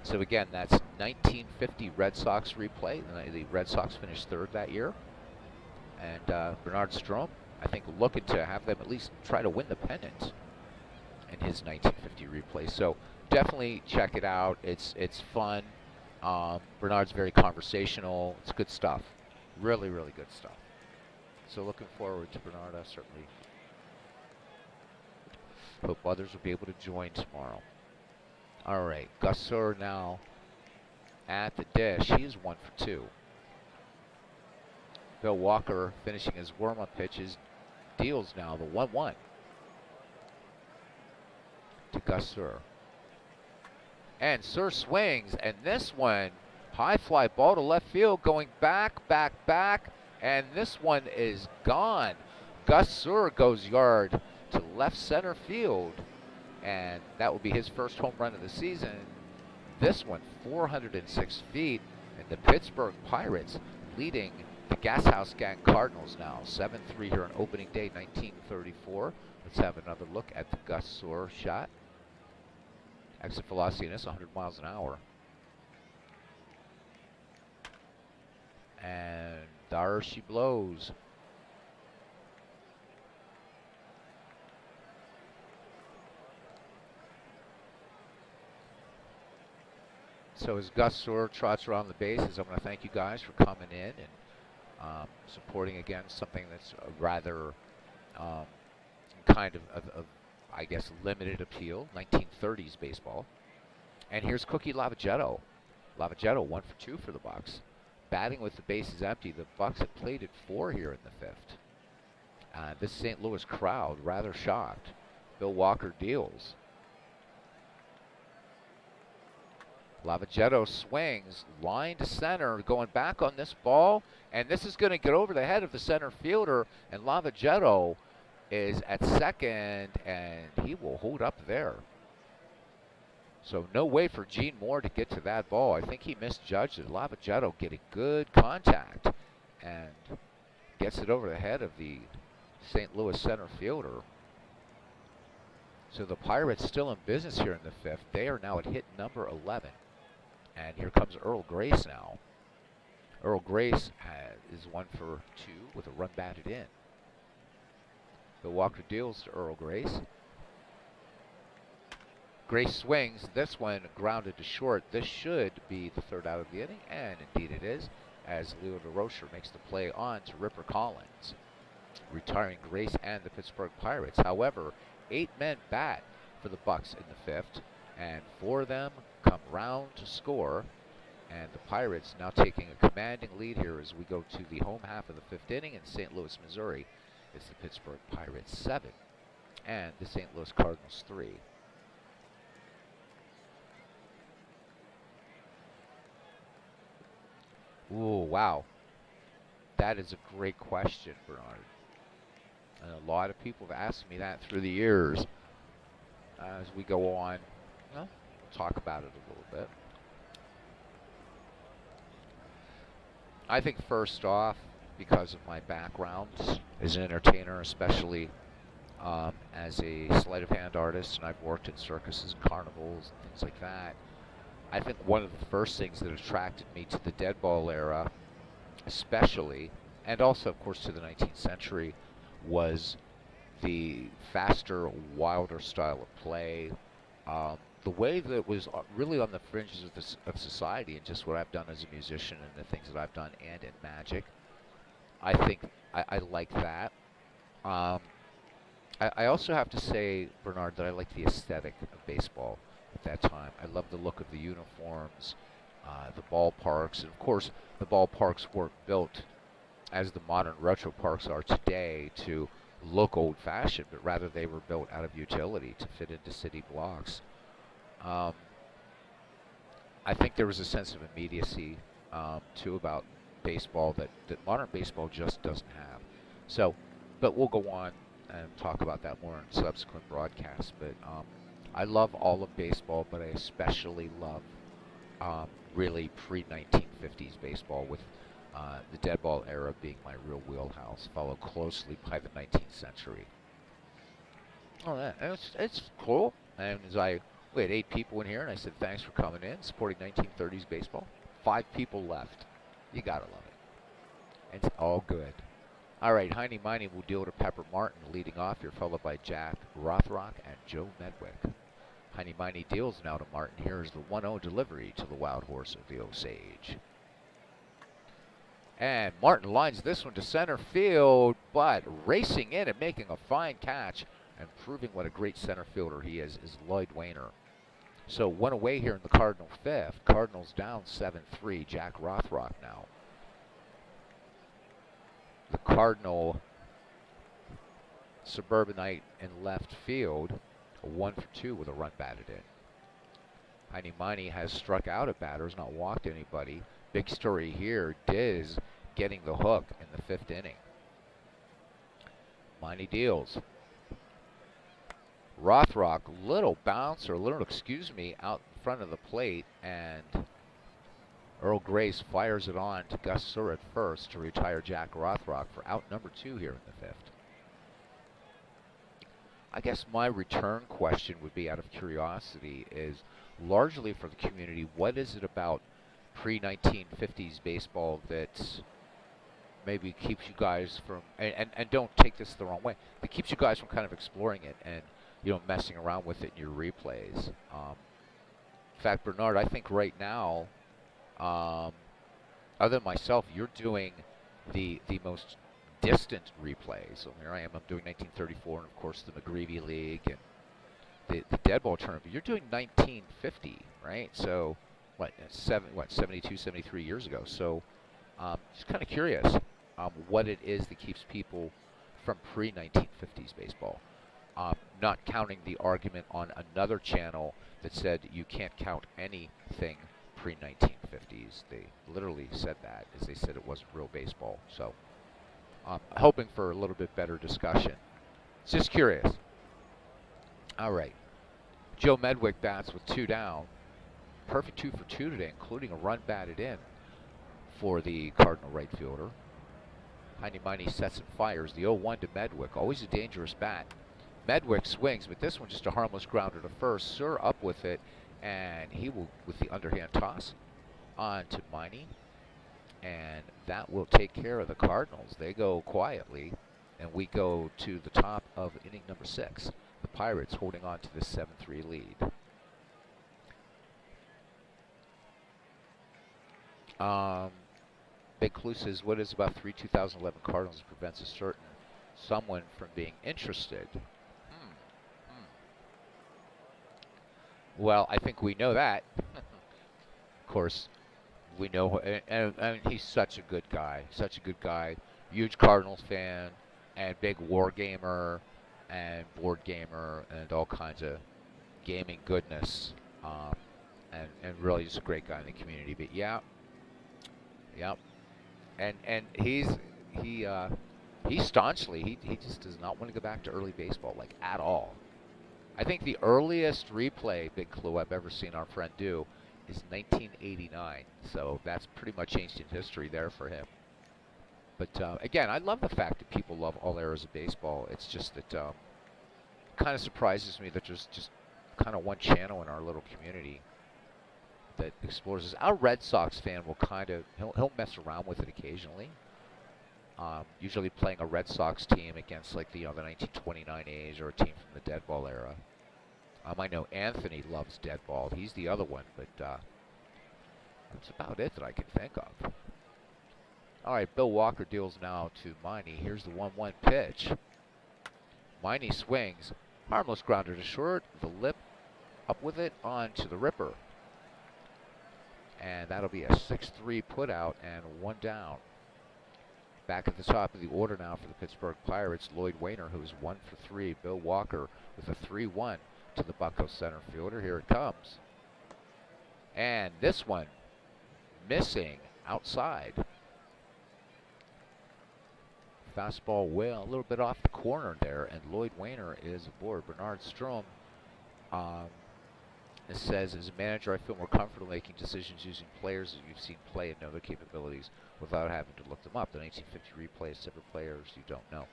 So again, that's 1950 Red Sox replay. The Red Sox finished 3rd that year. And Bernard Strom, I think, looking to have them at least try to win the pennant in his 1950 replay. So definitely check it out. It's fun. Bernard's very conversational. It's good stuff. Really, really good stuff. So looking forward to Bernard. I certainly hope others will be able to join tomorrow. All right, Gus Surr now at the dish. He is 1-for-2. Bill Walker finishing his warm-up pitches. Deals now the 1-1 to Gus Surr. And Surr swings, and this one, high fly ball to left field, going back, and this one is gone. Gus Surr goes yard to left center field, and that will be his first home run of the season. This one, 406 feet, and the Pittsburgh Pirates leading the Gas House Gang Cardinals now, 7-3 here on opening day, 1934. Let's have another look at the Gus Surr shot. Exit velocity in this, 100 miles an hour. And there she blows. So as Gus Surr trots around the bases, I want to thank you guys for coming in and supporting again something that's rather kind of I guess limited appeal, 1930s baseball. And here's Cookie Lavagetto. Lavagetto 1-for-2 for the Bucks. Batting with the bases empty, the Bucks have played at 4 here in the 5th. This St. Louis crowd rather shocked. Bill Walker deals. Lavagetto swings, line to center, going back on this ball, and this is going to get over the head of the center fielder, and Lavagetto is at second, and he will hold up there. So no way for Gene Moore to get to that ball. I think he misjudged it. Lavagetto getting good contact and gets it over the head of the St. Louis center fielder. So the Pirates still in business here in the fifth. They are now at hit number 11. And here comes Earl Grace now. Earl Grace is 1 for 2 with a run batted in. Bill Walker deals to Earl Grace. Grace swings. This one grounded to short. This should be the third out of the inning, and indeed it is, as Leo DeRocher makes the play on to Ripper Collins, retiring Grace and the Pittsburgh Pirates. However, 8 men bat for the Bucks in the fifth, and 4 of them come round to score. And the Pirates now taking a commanding lead here as we go to the home half of the fifth inning in St. Louis, Missouri. It's the Pittsburgh Pirates 7 and the St. Louis Cardinals 3. Ooh, wow. That is a great question, Bernard. And a lot of people have asked me that through the years. As we go on, well, we'll talk about it a little bit. I think first off, because of my background as an entertainer, especially as a sleight of hand artist, and I've worked in circuses and carnivals and things like that, I think one of the first things that attracted me to the dead ball era, especially, and also, of course, to the 19th century, was the faster, wilder style of play. The way that it was really on the fringes of society, and just what I've done as a musician and the things that I've done and in magic. I think I like that. I also have to say, Bernard, that I like the aesthetic of baseball at that time. I love the look of the uniforms, the ballparks, and of course the ballparks weren't built as the modern retro parks are today to look old-fashioned, but rather they were built out of utility to fit into city blocks. I think there was a sense of immediacy too about baseball that modern baseball just doesn't have. So, but we'll go on and talk about that more in subsequent broadcasts. But I love all of baseball, but I especially love really pre-1950s baseball, with the dead ball era being my real wheelhouse, followed closely by the 19th century. Oh, it's cool. And we had 8 people in here, and I said, thanks for coming in, supporting 1930s baseball. 5 people left. You gotta love it. It's all good. All right, Heine Miney will deal to Pepper Martin leading off here, followed by Jack Rothrock and Joe Medwick. Heine Miney deals now to Martin. Here's the 1-0 delivery to the wild horse of the Osage. And Martin lines this one to center field, but racing in and making a fine catch and proving what a great center fielder he is Lloyd Wainer. So 1 away here in the Cardinal fifth. Cardinals down 7-3. Jack Rothrock now. The Cardinal suburbanite in left field, a 1 for 2 with a run batted in. Heine Miney has struck out at batters, not walked anybody. Big story here, Diz getting the hook in the 5th inning. Miney deals. Rothrock, little bounce, or little, out in front of the plate, and Earl Grace fires it on to Gus Surr at first to retire Jack Rothrock for out number 2 here in the 5th. I guess my return question would be, out of curiosity, is largely for the community, what is it about pre-1950s baseball that maybe keeps you guys from, and don't take this the wrong way, that keeps you guys from kind of exploring it and, you know, messing around with it in your replays? In fact, Bernard, I think right now, other than myself, you're doing the most distant replays. So here I am, I'm doing 1934, and of course the McGreevy League and the dead ball tournament. You're doing 1950, right? So what, 72, 73 years ago. So just kind of curious what it is that keeps people from pre-1950s baseball. Not counting the argument on another channel that said you can't count anything pre-1950s. They literally said that, as they said it wasn't real baseball. So hoping for a little bit better discussion. Just curious. All right. Joe Medwick bats with 2 down. Perfect 2 for 2 today, including a run batted in for the Cardinal right fielder. Heine Miney sets and fires the 0-1 to Medwick. Always a dangerous bat. Medwick swings, but this one just a harmless grounder to first. Sir up with it, and he will with the underhand toss on to Miney, and that will take care of the Cardinals. They go quietly, and we go to the top of inning number 6. The Pirates holding on to the 7-3 lead. Big Clue says, what is about 2011 Cardinals prevents a certain someone from being interested? Well, I think we know that. Of course, we know, and he's such a good guy. Such a good guy. Huge Cardinals fan, and big war gamer, and board gamer, and all kinds of gaming goodness. And really just a great guy in the community. But yeah, and he staunchly he just does not want to go back to early baseball, like, at all. I think the earliest replay, Big Clue, I've ever seen our friend do is 1989. So that's pretty much ancient history there for him. But again, I love the fact that people love all eras of baseball. It's just that it kind of surprises me that there's just kind of one channel in our little community that explores this. Our Red Sox fan will kind of, he'll mess around with it occasionally. Usually playing a Red Sox team against, like, the 1929 A's or a team from the dead ball era. I know Anthony loves dead ball. He's the other one, but that's about it that I can think of. All right, Bill Walker deals now to Miney. Here's the 1-1 pitch. Miney swings. Harmless grounder to short. The lip up with it onto the ripper. And that'll be a 6-3 put out and 1 down. Back at the top of the order now for the Pittsburgh Pirates, Lloyd Wainer, who's 1 for 3. Bill Walker with a 3-1 to the Bucco center fielder. Here it comes. And this one missing outside. Fastball well, a little bit off the corner there, and Lloyd Wainer is aboard. Bernard Strom it says, as a manager, I feel more comfortable making decisions using players that you've seen play and know their capabilities without having to look them up. The 1950 replay of separate players you don't know.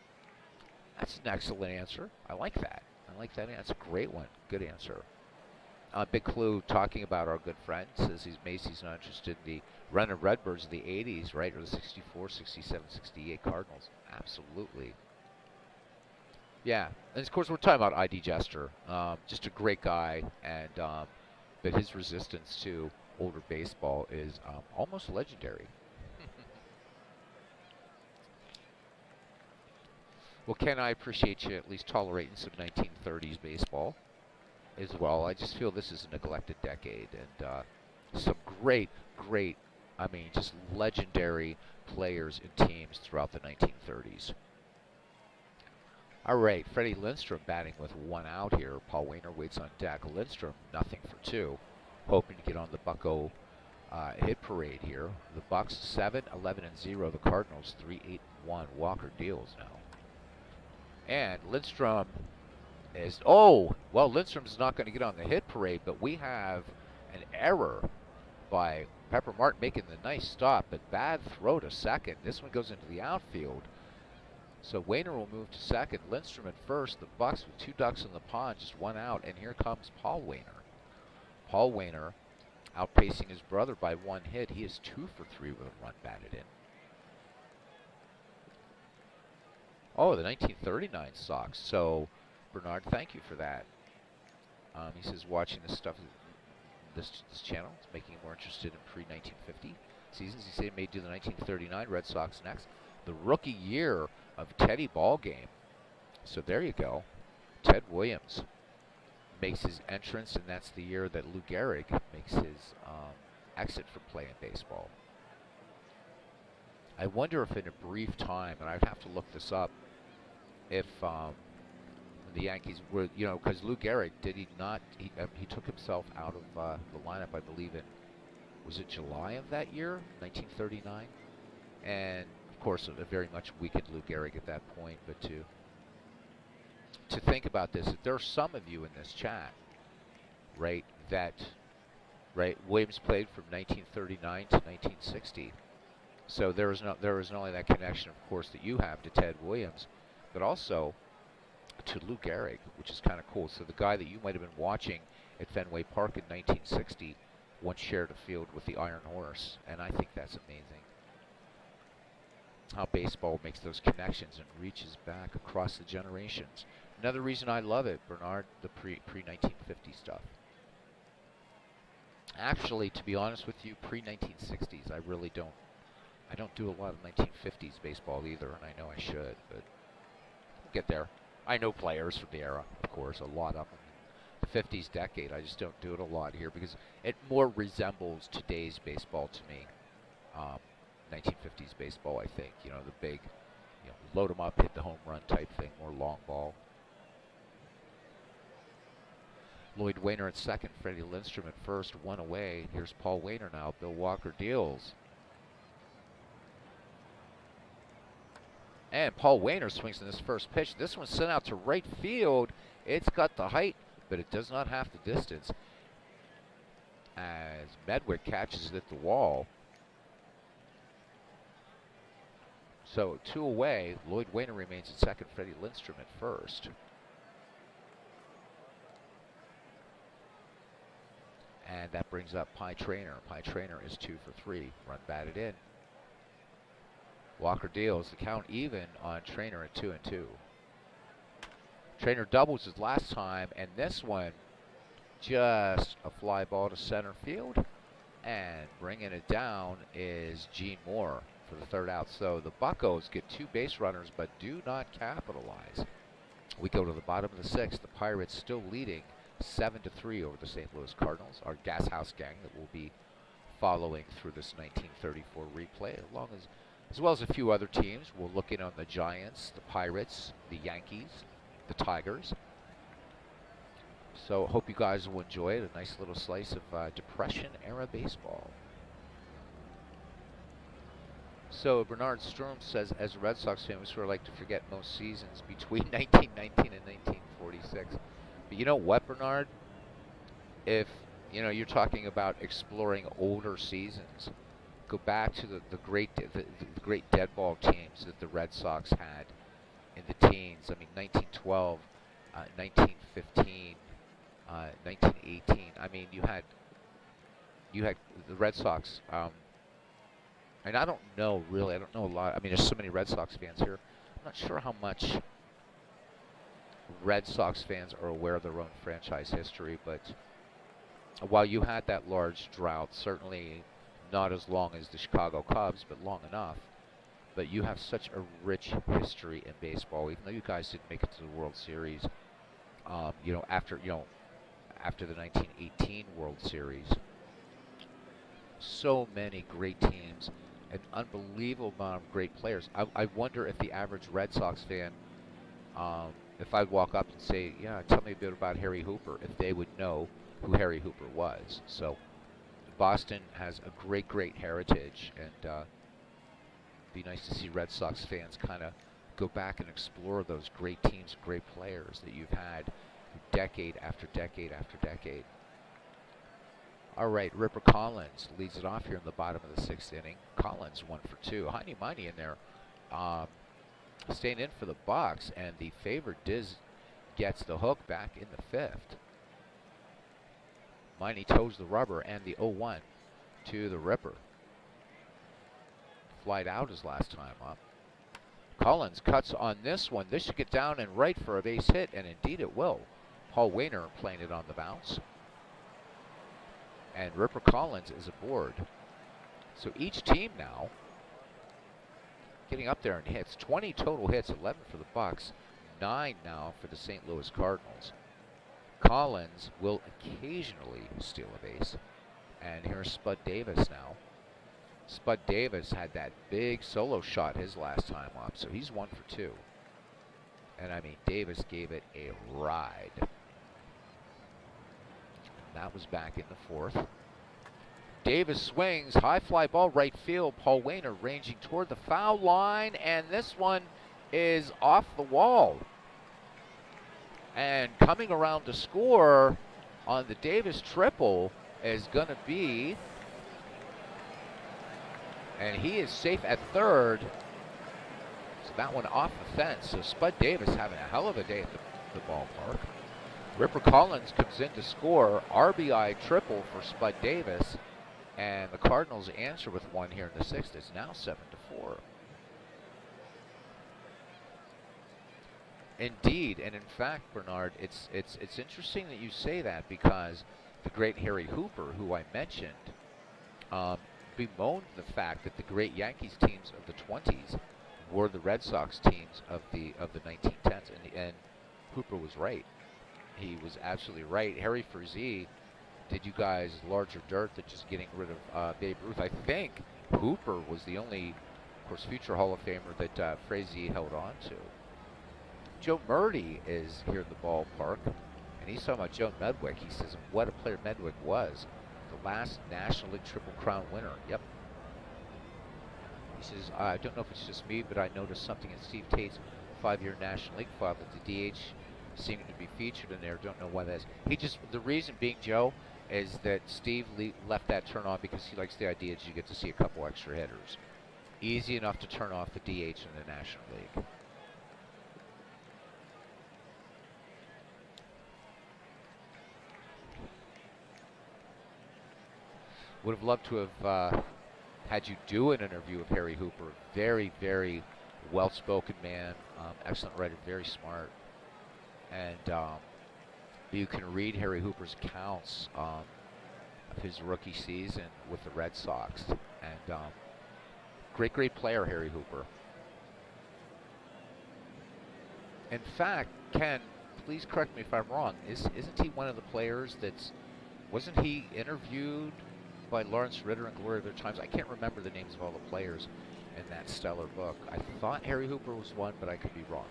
That's an excellent answer. I like that. I like that answer. That's a great one. Good answer. Big Clue talking about our good friend says Macy's not interested in the run of Redbirds of the 80s, right? Or the 64, 67, 68 Cardinals. Absolutely. Yeah, and of course we're talking about ID Jester, just a great guy, and but his resistance to older baseball is almost legendary. Well, Ken, I appreciate you at least tolerating some 1930s baseball as well. I just feel this is a neglected decade, and some great, I mean, just legendary players and teams throughout the 1930s. All right, Freddie Lindstrom batting with 1 out here. Paul Wainer waits on deck. Lindstrom, nothing for 2, hoping to get on the Bucco hit parade here. The Bucks 7-11-0. The Cardinals 3-8-1. Walker deals now. And Lindstrom is, oh, well, Lindstrom's not going to get on the hit parade, but we have an error by Pepper Martin making the nice stop, but bad throw to second. This one goes into the outfield. So Wainer will move to second, Lindstrom at first. The Bucks with 2 ducks in the pond, just 1 out, and here comes Paul Wainer. Paul Wainer outpacing his brother by 1 hit. He is 2 for 3 with a run batted in. Oh, the 1939 Sox. So, Bernard, thank you for that. He says watching this stuff, this channel, is making him more interested in pre-1950 seasons. He said he may do the 1939 Red Sox next. The rookie year of Teddy Ballgame. So there you go. Ted Williams makes his entrance, and that's the year that Lou Gehrig makes his exit from playing baseball. I wonder if in a brief time, and I'd have to look this up, if the Yankees were, you know, because Lou Gehrig, did he not, he took himself out of the lineup, I believe, in, was it July of that year, 1939? And of course, a very much weakened Lou Gehrig at that point, but to think about this, there are some of you in this chat, right, that, right, Williams played from 1939 to 1960. So there is not only that connection, of course, that you have to Ted Williams, but also to Lou Gehrig, which is kind of cool. So the guy that you might have been watching at Fenway Park in 1960 once shared a field with the Iron Horse, and I think that's amazing. How baseball makes those connections and reaches back across the generations. Another reason I love it, Bernard, the pre-1950 stuff. Actually, to be honest with you, pre-1960s, I really don't. I don't do a lot of 1950s baseball either, and I know I should, but we'll get there. I know players from the era, of course, a lot of them. The 50s decade, I just don't do it a lot here because it more resembles today's baseball to me. 1950s baseball, I think. You know, the big, load them up, hit the home run type thing, more long ball. Lloyd Wainer at second, Freddie Lindstrom at first, one away. Here's Paul Wainer now. Bill Walker deals. And Paul Wainer swings in this first pitch. This one's sent out to right field. It's got the height, but it does not have the distance. As Medwick catches it at the wall. So 2 away. Lloyd Wainer remains at second, Freddie Lindstrom at first. And that brings up Pie Traynor. Pie Traynor is 2 for 3. Run batted in. Walker deals. The count even on Traynor at 2-2. Traynor doubles his last time, and this one just a fly ball to center field. And bringing it down is Gene Moore for the third out. So the Buccos get 2 base runners, but do not capitalize. We go to the bottom of the 6th. The Pirates still leading 7-3 over the St. Louis Cardinals, our Gas House gang that will be following through this 1934 replay, as well as a few other teams. We'll look in on the Giants, the Pirates, the Yankees, the Tigers. So hope you guys will enjoy it. A nice little slice of Depression-era baseball. So Bernard Sturm says, as a Red Sox fan, we sort of like to forget most seasons between 1919 and 1946. But you know what, Bernard? If you're talking about exploring older seasons, go back to the great dead ball teams that the Red Sox had in the teens. I mean, 1912, 1915, 1918. I mean, you had the Red Sox. And I don't know really. I don't know a lot. I mean, there's so many Red Sox fans here. I'm not sure how much Red Sox fans are aware of their own franchise history, but while you had that large drought, certainly not as long as the Chicago Cubs, but long enough. But you have such a rich history in baseball, even though you guys didn't make it to the World Series. After the 1918 World Series, so many great teams, an unbelievable amount of great players. I wonder if the average Red Sox fan, if I'd walk up and say, yeah, tell me a bit about Harry Hooper, if they would know who Harry Hooper was. So Boston has a great heritage, and it'd be nice to see Red Sox fans kind of go back and explore those great teams, great players that you've had decade after decade after decade. All right, Ripper Collins leads it off here in the bottom of the 6th inning. Collins 1 for 2. Heine Miney in there, staying in for the Bucs, and the favored Diz gets the hook back in the 5th. Miney toes the rubber, and the 0-1 to the Ripper. Flied out his last time up. Collins cuts on this one. This should get down and right for a base hit, and indeed it will. Paul Wainer playing it on the bounce. And Ripper Collins is aboard. So each team now getting up there in hits. 20 total hits, 11 for the Bucs, 9 now for the St. Louis Cardinals. Collins will occasionally steal a base. And here's Spud Davis now. Spud Davis had that big solo shot his last time up, so he's 1 for 2. And I mean, Davis gave it a ride. That was back in the 4th. Davis swings, high fly ball right field. Paul Wainer ranging toward the foul line, and this one is off the wall. And coming around to score on the Davis triple is going to be, and he is safe at third. So that one off the fence. So Spud Davis having a hell of a day the ballpark. Ripper Collins comes in to score. RBI triple for Spud Davis. And the Cardinals answer with one here in the sixth. It's now 7-4. Indeed, and in fact, Bernard, it's interesting that you say that, because the great Harry Hooper, who I mentioned, bemoaned the fact that the great Yankees teams of the 20s were the Red Sox teams of the 1910s, and Hooper was right. He was absolutely right. Harry Frazee did you guys larger dirt than just getting rid of Babe Ruth. I think Hooper was the only, of course, future Hall of Famer that Frazee held on to. Joe Murdy is here in the ballpark, and he's talking about Joe Medwick. He says what a player Medwick was. The last National League Triple Crown winner. Yep. He says, I don't know if it's just me, but I noticed something in Steve Tate's 5-year National League file that the DH seemed to be featured in there. Don't know why that is. The reason being, Joe, is that Steve left that turn on because he likes the idea that you get to see a couple extra hitters. Easy enough to turn off the DH in the National League. Would have loved to have had you do an interview with Harry Hooper. Very, very well-spoken man, excellent writer, very smart. And you can read Harry Hooper's accounts of his rookie season with the Red Sox. And great player, Harry Hooper. In fact, Ken, please correct me if I'm wrong. Isn't he one of the players wasn't he interviewed by Lawrence Ritter and Glory of Their Times? I can't remember the names of all the players in that stellar book. I thought Harry Hooper was one, but I could be wrong.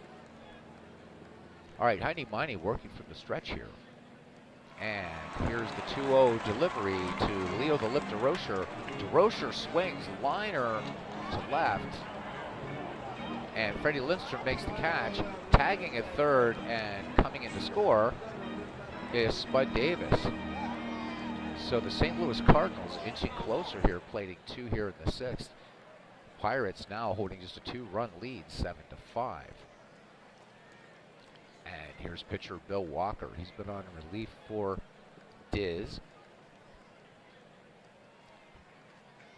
All right, Heine Miney working from the stretch here. And here's the 2-0 delivery to Leo the Lip DeRocher. DeRocher swings, liner to left. And Freddie Lindstrom makes the catch, tagging at third, and coming in to score is Spud Davis. So the St. Louis Cardinals inching closer here, plating 2 here in the sixth. Pirates now holding just a 2-run lead, 7-5. And here's pitcher Bill Walker. He's been on relief for Diz.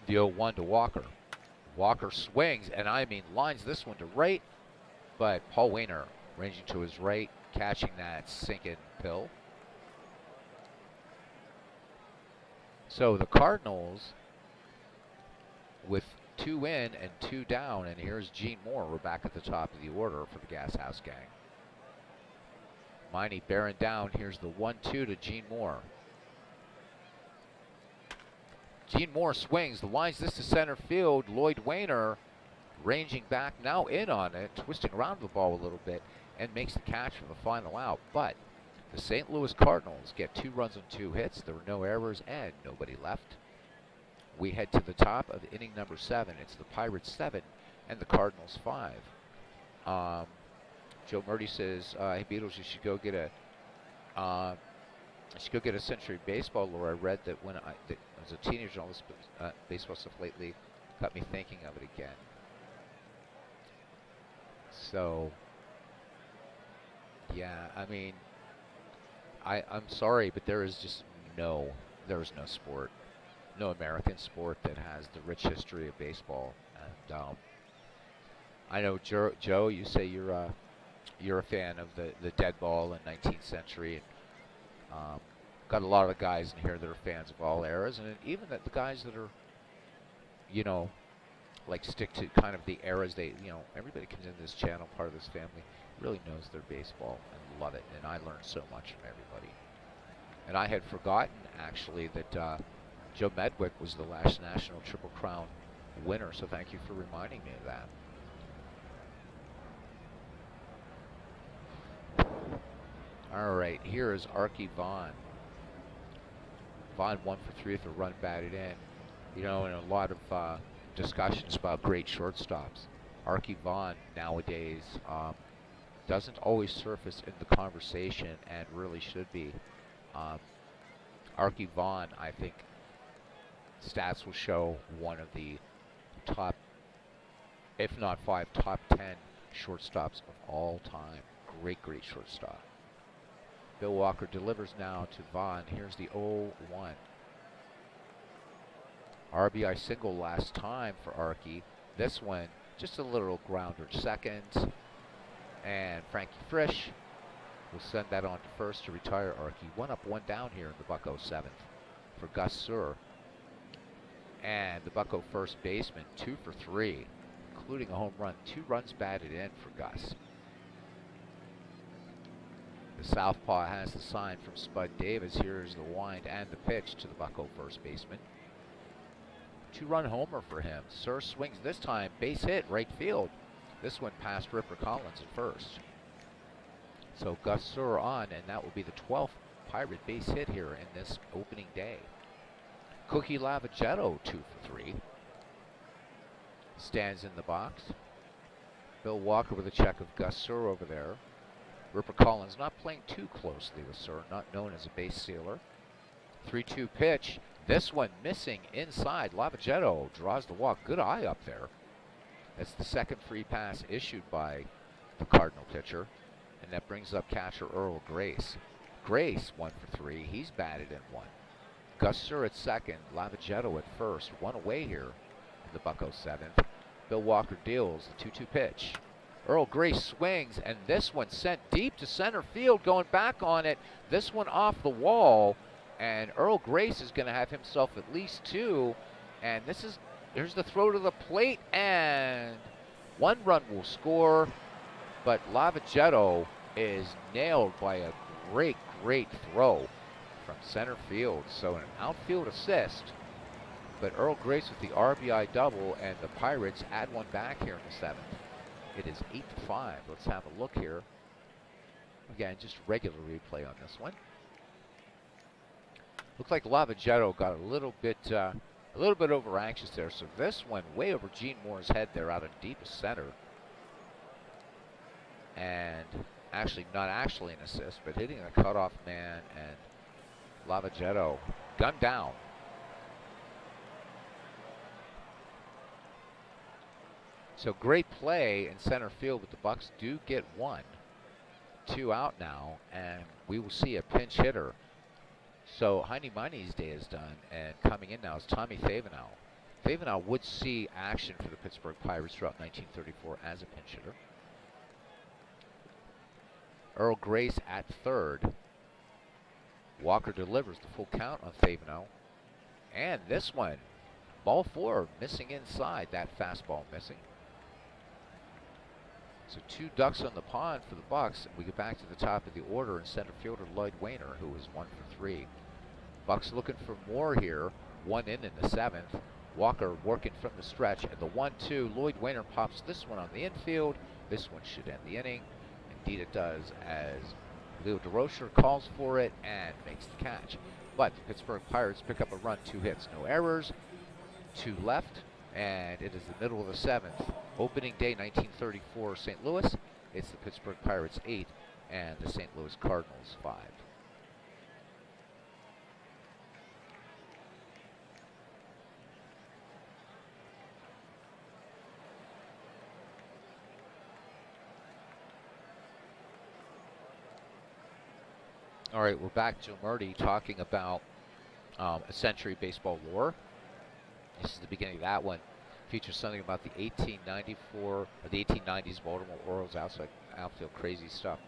The 0-1 to Walker. Walker swings, and I mean lines this one to right, but Paul Wainer ranging to his right, catching that sinking pill. So the Cardinals with 2 in and 2 down, and here's Gene Moore. We're back at the top of the order for the Gas House Gang. Miney bearing down. Here's the 1-2 to Gene Moore. Gene Moore swings, lines this to center field. Lloyd Wainer ranging back, now in on it, twisting around the ball a little bit, and makes the catch for the final out. But the St. Louis Cardinals get 2 runs and 2 hits. There were no errors and nobody left. We head to the top of inning number 7. It's the Pirates 7 and the Cardinals 5. Joe Murdy says, "Hey Beatles, you should go get a Century Baseball lore. I read that when I was a teenager, all this baseball stuff lately got me thinking of it again." So, yeah, I mean, I'm sorry, but there is no sport, no American sport that has the rich history of baseball. And I know, Joe, you say you're a fan of the dead ball in 19th century. And, got a lot of guys in here that are fans of all eras, and even the guys that are, like stick to kind of the eras everybody comes into this channel, part of this family, really knows their baseball and love it, and I learned so much from everybody. And I had forgotten, actually, that Joe Medwick was the last National Triple Crown winner, so thank you for reminding me of that. All right, here is Archie Vaughn. Vaughn 1 for 3 with a run batted in. And a lot of discussions about great shortstops. Archie Vaughn nowadays doesn't always surface in the conversation, and really should be. Archie Vaughn, I think, stats will show one of the top, if not 5, top 10 shortstops of all time. Great shortstop. Bill Walker delivers now to Vaughn. Here's the 0-1. RBI single last time for Archie. This one, just a little grounder second. And Frankie Frisch will send that on to first to retire Archie. 1 up, 1 down here in the Bucko 7th for Gus Suhr. And the Bucko first baseman, 2 for 3, including a home run. 2 runs batted in for Gus. The southpaw has the sign from Spud Davis. Here's the wind and the pitch to the Bucko first baseman. 2-run homer for him. Suhr swings this time, base hit, right field. This one past Ripper Collins at first. So Gus Suhr on, and that will be the 12th Pirate base hit here in this opening day. Cookie Lavagetto, 2 for 3. Stands in the box. Bill Walker with a check of Gus Suhr over there. Ripper Collins not playing too closely with Suhr, not known as a base sealer. 3-2 pitch. This one missing inside. Lavagetto draws the walk. Good eye up there. That's the second free pass issued by the Cardinal pitcher. And that brings up catcher Earl Grace. Grace 1 for 3. He's batted in 1. Gus Suhr at second. Lavagetto at first. 1 away here in the Bucko 7th. Bill Walker deals the 2-2 pitch. Earl Grace swings, and this one sent deep to center field, going back on it. This one off the wall, and Earl Grace is going to have himself at least 2. And here's the throw to the plate, and 1 run will score, but Lavagetto is nailed by a great, great throw from center field. So an outfield assist, but Earl Grace with the RBI double, and the Pirates add 1 back here in the 7th. It is 8-5. Let's have a look here. Again, just regular replay on this one. Looks like Lavagetto got a little bit over anxious there. So this one way over Gene Moore's head there, out in deepest center, and not actually an assist, but hitting a cutoff man, and Lavagetto gunned down. So great play in center field, but the Bucks do get 1. 2 out now, and we will see a pinch hitter. So Heine Miney's day is done, and coming in now is Tommy Favenow. Favenow would see action for the Pittsburgh Pirates throughout 1934 as a pinch hitter. Earl Grace at third. Walker delivers the full count on Favenow. And this one, ball 4, missing inside, that fastball missing. So 2 ducks on the pond for the Bucks. We get back to the top of the order, and center fielder Lloyd Wainer, who is 1 for 3. Bucks looking for more here. 1 in the 7th. Walker working from the stretch, and the 1-2. Lloyd Wainer pops this one on the infield. This one should end the inning. Indeed it does, as Leo DeRocher calls for it and makes the catch. But the Pittsburgh Pirates pick up a run, 2 hits, no errors. 2 left, and it is the middle of the 7th. Opening day 1934 St. Louis. It's the Pittsburgh Pirates 8 and the St. Louis Cardinals 5. All right, we're back. Joe Murdy talking about a Century Baseball lore. This is the beginning of that one. Features something about the 1894 or the 1890s Baltimore Orioles outfield. Crazy stuff.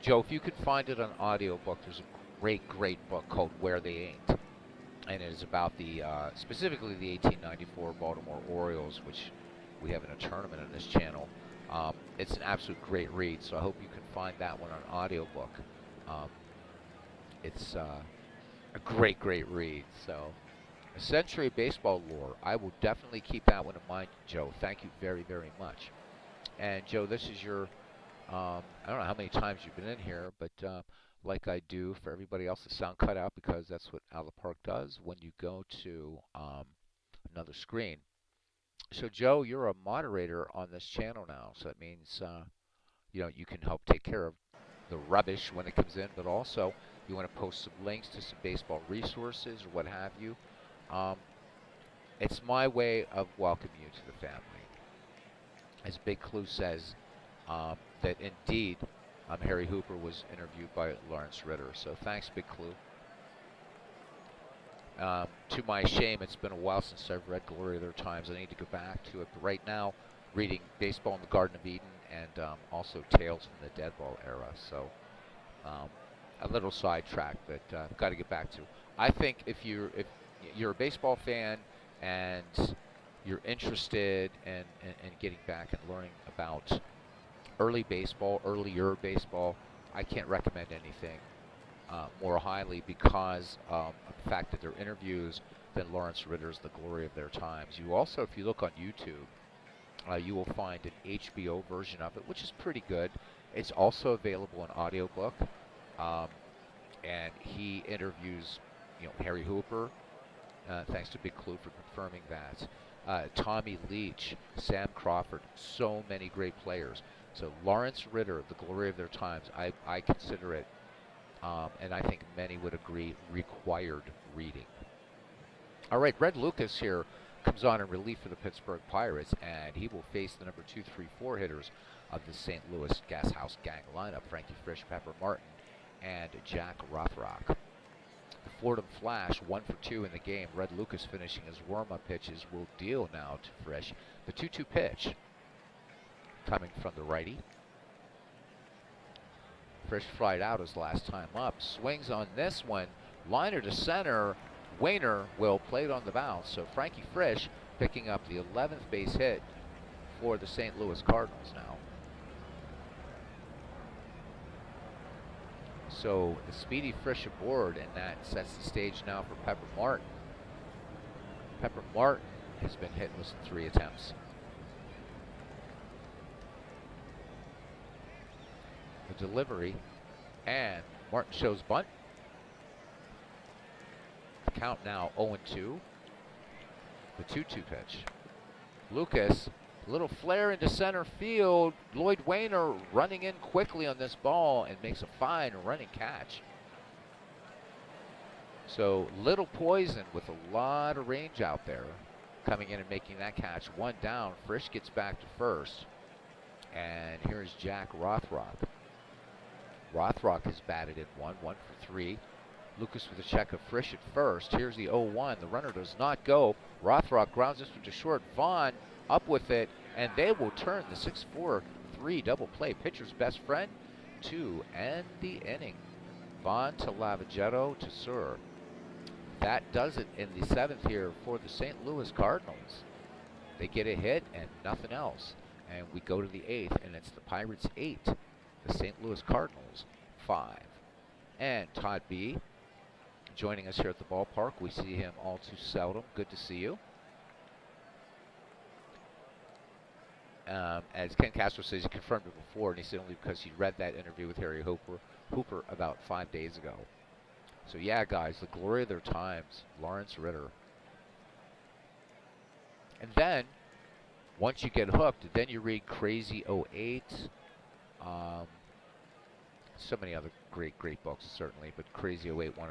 Joe, if you could find it on audiobook, there's a great book called Where They Ain't, and it is about the specifically the 1894 Baltimore Orioles, which we have in a tournament on this channel. It's an absolute great read, so I hope you can find that one on audiobook. It's a great read. So, a Century Baseball lore. I will definitely keep that one in mind, Joe. Thank you very much. And Joe, this is your, I don't know how many times you've been in here, but like I do for everybody else, the sound cut out, because that's what Out of the Park does when you go to another screen. So Joe, you're a moderator on this channel now, so that means you can help take care of the rubbish when it comes in, but also you want to post some links to some baseball resources or what have you. It's my way of welcoming you to the family. As Big Clue says, that indeed Harry Hooper was interviewed by Lawrence Ritter. So thanks, Big Clue. To my shame, it's been a while since I've read Glory of Their Times. I need to go back to it. But right now, reading Baseball in the Garden of Eden and also Tales from the Deadball Era. So a little sidetrack, but I've got to get back to. I think if you're a baseball fan and you're interested in getting back and learning about earlier baseball, I can't recommend anything more highly because of the fact that they're interviews than Lawrence Ritter's The Glory of Their Times. You also, if you look on YouTube, you will find an HBO version of it, which is pretty good. It's also available in audiobook, and he interviews, Harry Hooper. Thanks to Big Clue for confirming that. Tommy Leach, Sam Crawford, so many great players. So Lawrence Ritter, The Glory of Their Times, I consider it, and I think many would agree, required reading. All right, Red Lucas here comes on in relief for the Pittsburgh Pirates, and he will face the number 2, 3, 4 hitters of the St. Louis Gas House Gang lineup, Frankie Frisch, Pepper Martin, and Jack Rothrock. The Fordham Flash, 1 for 2 in the game. Red Lucas finishing his warm-up pitches will deal now to Frisch. The 2-2 pitch coming from the righty. Frisch fried out his last time up. Swings on this one. Liner to center. Wainer will play it on the bounce. So Frankie Frisch picking up the 11th base hit for the St. Louis Cardinals now. So the speedy Frisch aboard, and that sets the stage now for Pepper Martin. Pepper Martin has been hitless in 3 attempts. The delivery, and Martin shows bunt. The count now 0-2. The 2-2 pitch. Lucas, a little flare into center field. Lloyd Wainer running in quickly on this ball and makes a fine running catch. So little poison with a lot of range out there, coming in and making that catch. 1 down. Frisch gets back to first. And here's Jack Rothrock. Rothrock has batted in 1 for 3. Lucas with a check of Frisch at first. Here's the 0-1. The runner does not go. Rothrock grounds this one to short. Vaughn up with it, and they will turn the 6-4-3 double play. Pitcher's best friend to end the inning. Vaughn to Lavagetto to Sur. That does it in the 7th here for the St. Louis Cardinals. They get a hit and nothing else. And we go to the 8th, and it's the Pirates 8. The St. Louis Cardinals 5. And Todd B. joining us here at the ballpark. We see him all too seldom. Good to see you. As Ken Castro says, he confirmed it before, and he said only because he read that interview with Harry Hooper about 5 days ago. So yeah, guys, the glory of their times, Lawrence Ritter. And then, once you get hooked, then you read Crazy 08. So many other great books, certainly, but Crazy 08, one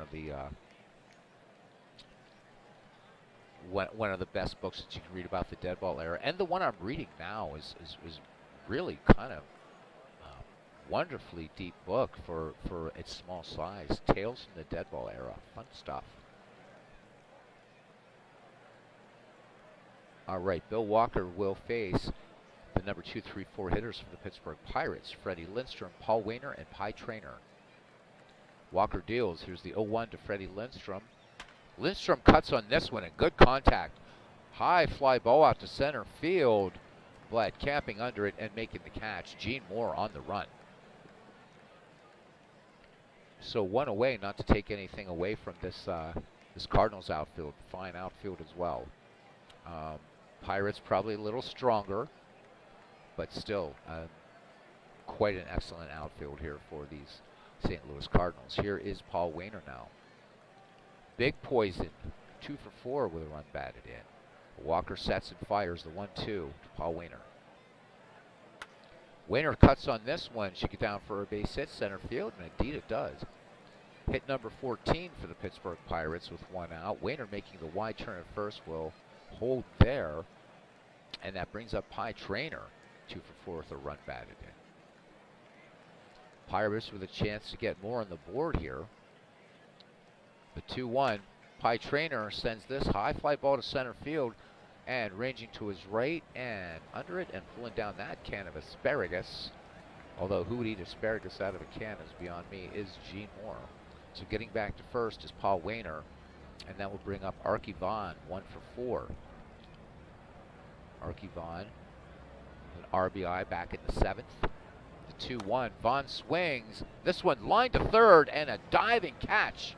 of the best books that you can read about the deadball era. And the one I'm reading now is really kind of wonderfully deep book for its small size. Tales from the Deadball Era. Fun stuff. All right, Bill Walker will face the number 2, 3, 4 hitters for the Pittsburgh Pirates. Freddie Lindstrom, Paul Wainer, and Pie Traynor. Walker deals. Here's the 0-1 to Freddie Lindstrom. Lindstrom cuts on this one, and good contact. High fly ball out to center field. But camping under it and making the catch, Gene Moore on the run. So one away, not to take anything away from this Cardinals outfield. Fine outfield as well. Pirates probably a little stronger, but still quite an excellent outfield here for these St. Louis Cardinals. Here is Paul Wainer now. Big poison, 2 for 4 with a run batted in. Walker sets and fires the 1-2 to Paul Wainer. Wainer cuts on this one. She get down for a base hit center field, and indeed it does. Hit number 14 for the Pittsburgh Pirates with 1 out. Wainer making the wide turn at first will hold there, and that brings up Pie Traynor, 2 for 4 with a run batted in. Pirates with a chance to get more on the board here. The 2-1. Pie Trainer sends this high fly ball to center field and ranging to his right and under it and pulling down that can of asparagus. Although who would eat asparagus out of a can is beyond me, is Gene Moore. So getting back to first is Paul Wainer, and that will bring up Arky Vaughn, 1 for 4. Arky Vaughn, an RBI back in the 7th. The 2-1, Vaughn swings. This one lined to third, and a diving catch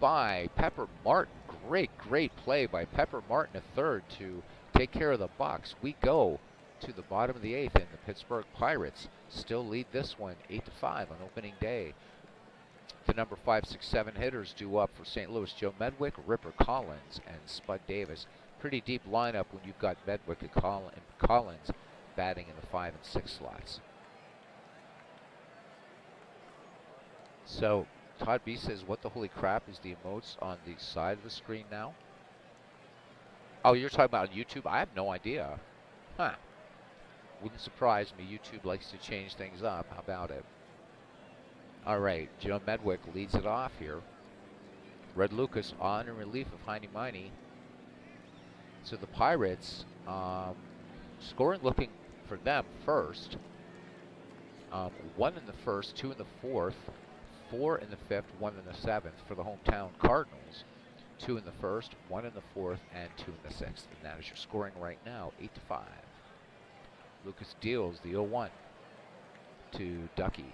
by Pepper Martin. Great play by Pepper Martin at third to take care of the Bucks. We go to the bottom of the 8th, and the Pittsburgh Pirates still lead this one 8-5 on opening day. The number 5, 6, 7 hitters due up for St. Louis: Joe Medwick, Ripper Collins, and Spud Davis. Pretty deep lineup when you've got Medwick and Collins batting in the 5 and 6 slots. So Todd B says, what the holy crap is the emotes on the side of the screen now? Oh, you're talking about on YouTube? I have no idea. Huh. Wouldn't surprise me. YouTube likes to change things up. How about it? All right, Joe Medwick leads it off here. Red Lucas on in relief of Heine Miney. So the Pirates, scoring looking for them first. 1 in the first, 2 in the 4th, 4 in the 5th, 1 in the 7th for the hometown Cardinals. 2 in the 1st, 1 in the 4th, and 2 in the 6th. And that is your scoring right now, 8-5. Lucas deals the 0-1 to Ducky.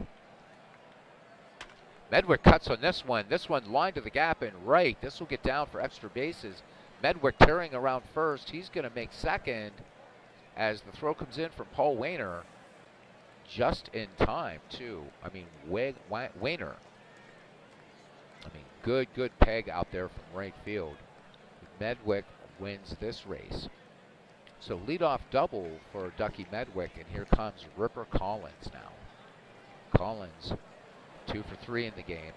Medwick cuts on this one. This one lined to the gap and right. This will get down for extra bases. Medwick tearing around first. He's going to make second as the throw comes in from Paul Wainer. Just in time, too. I mean, Wainer. I mean, good peg out there from right field. Medwick wins this race. So leadoff double for Ducky Medwick, and here comes Ripper Collins now. Collins, 2 for 3 in the game.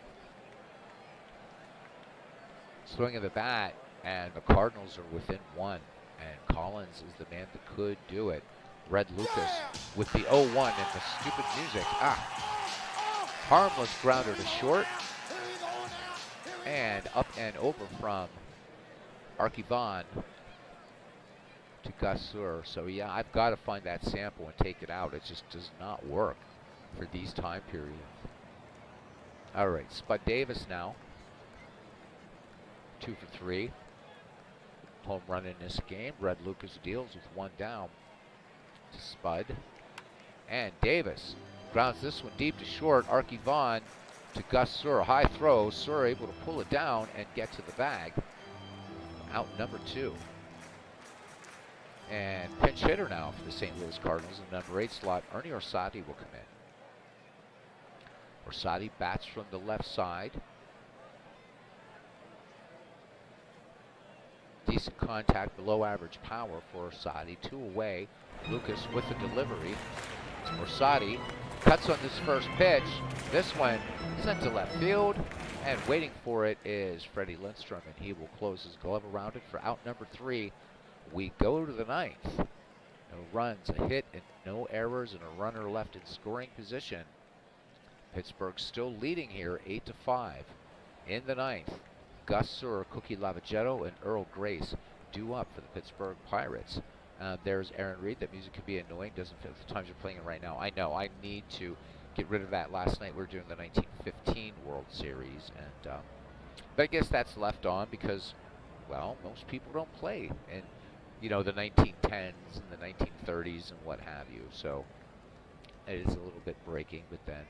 Swing of the bat, and the Cardinals are within 1. And Collins is the man that could do it. Red Lucas with the 0-1 and the stupid music. Harmless grounder to short. And up and over from Arky Vaughn to Gus Suhr. So yeah, I've got to find that sample and take it out. It just does not work for these time periods. All right, Spud Davis now. 2 for 3. Home run in this game. Red Lucas deals with 1 down to Spud. And Davis grounds this one deep to short. Arky Vaughn to Gus Suhr. High throw. Suhr able to pull it down and get to the bag. Out number 2. And pinch hitter now for the St. Louis Cardinals in the number 8 slot. Ernie Orsatti will come in. Orsatti bats from the left side. Decent contact, below average power for Orsatti. 2 away. Lucas with the delivery. Orsatti cuts on this first pitch. This one sent to left field. And waiting for it is Freddie Lindstrom, and he will close his glove around it for out number 3. We go to the 9th. No runs, a hit, and no errors, and a runner left in scoring position. Pittsburgh still leading here, 8-5. In the 9th, Gus Suhr, Cookie Lavagetto, and Earl Grace due up for the Pittsburgh Pirates. There's Aaron Reed. That music can be annoying. Doesn't fit the times you're playing it right now. I know. I need to get rid of that. Last night we were doing the 1915 World Series, and but I guess that's left on because, well, most people don't play in, you know, the 1910s and the 1930s and what have you. So it is a little bit breaking, but then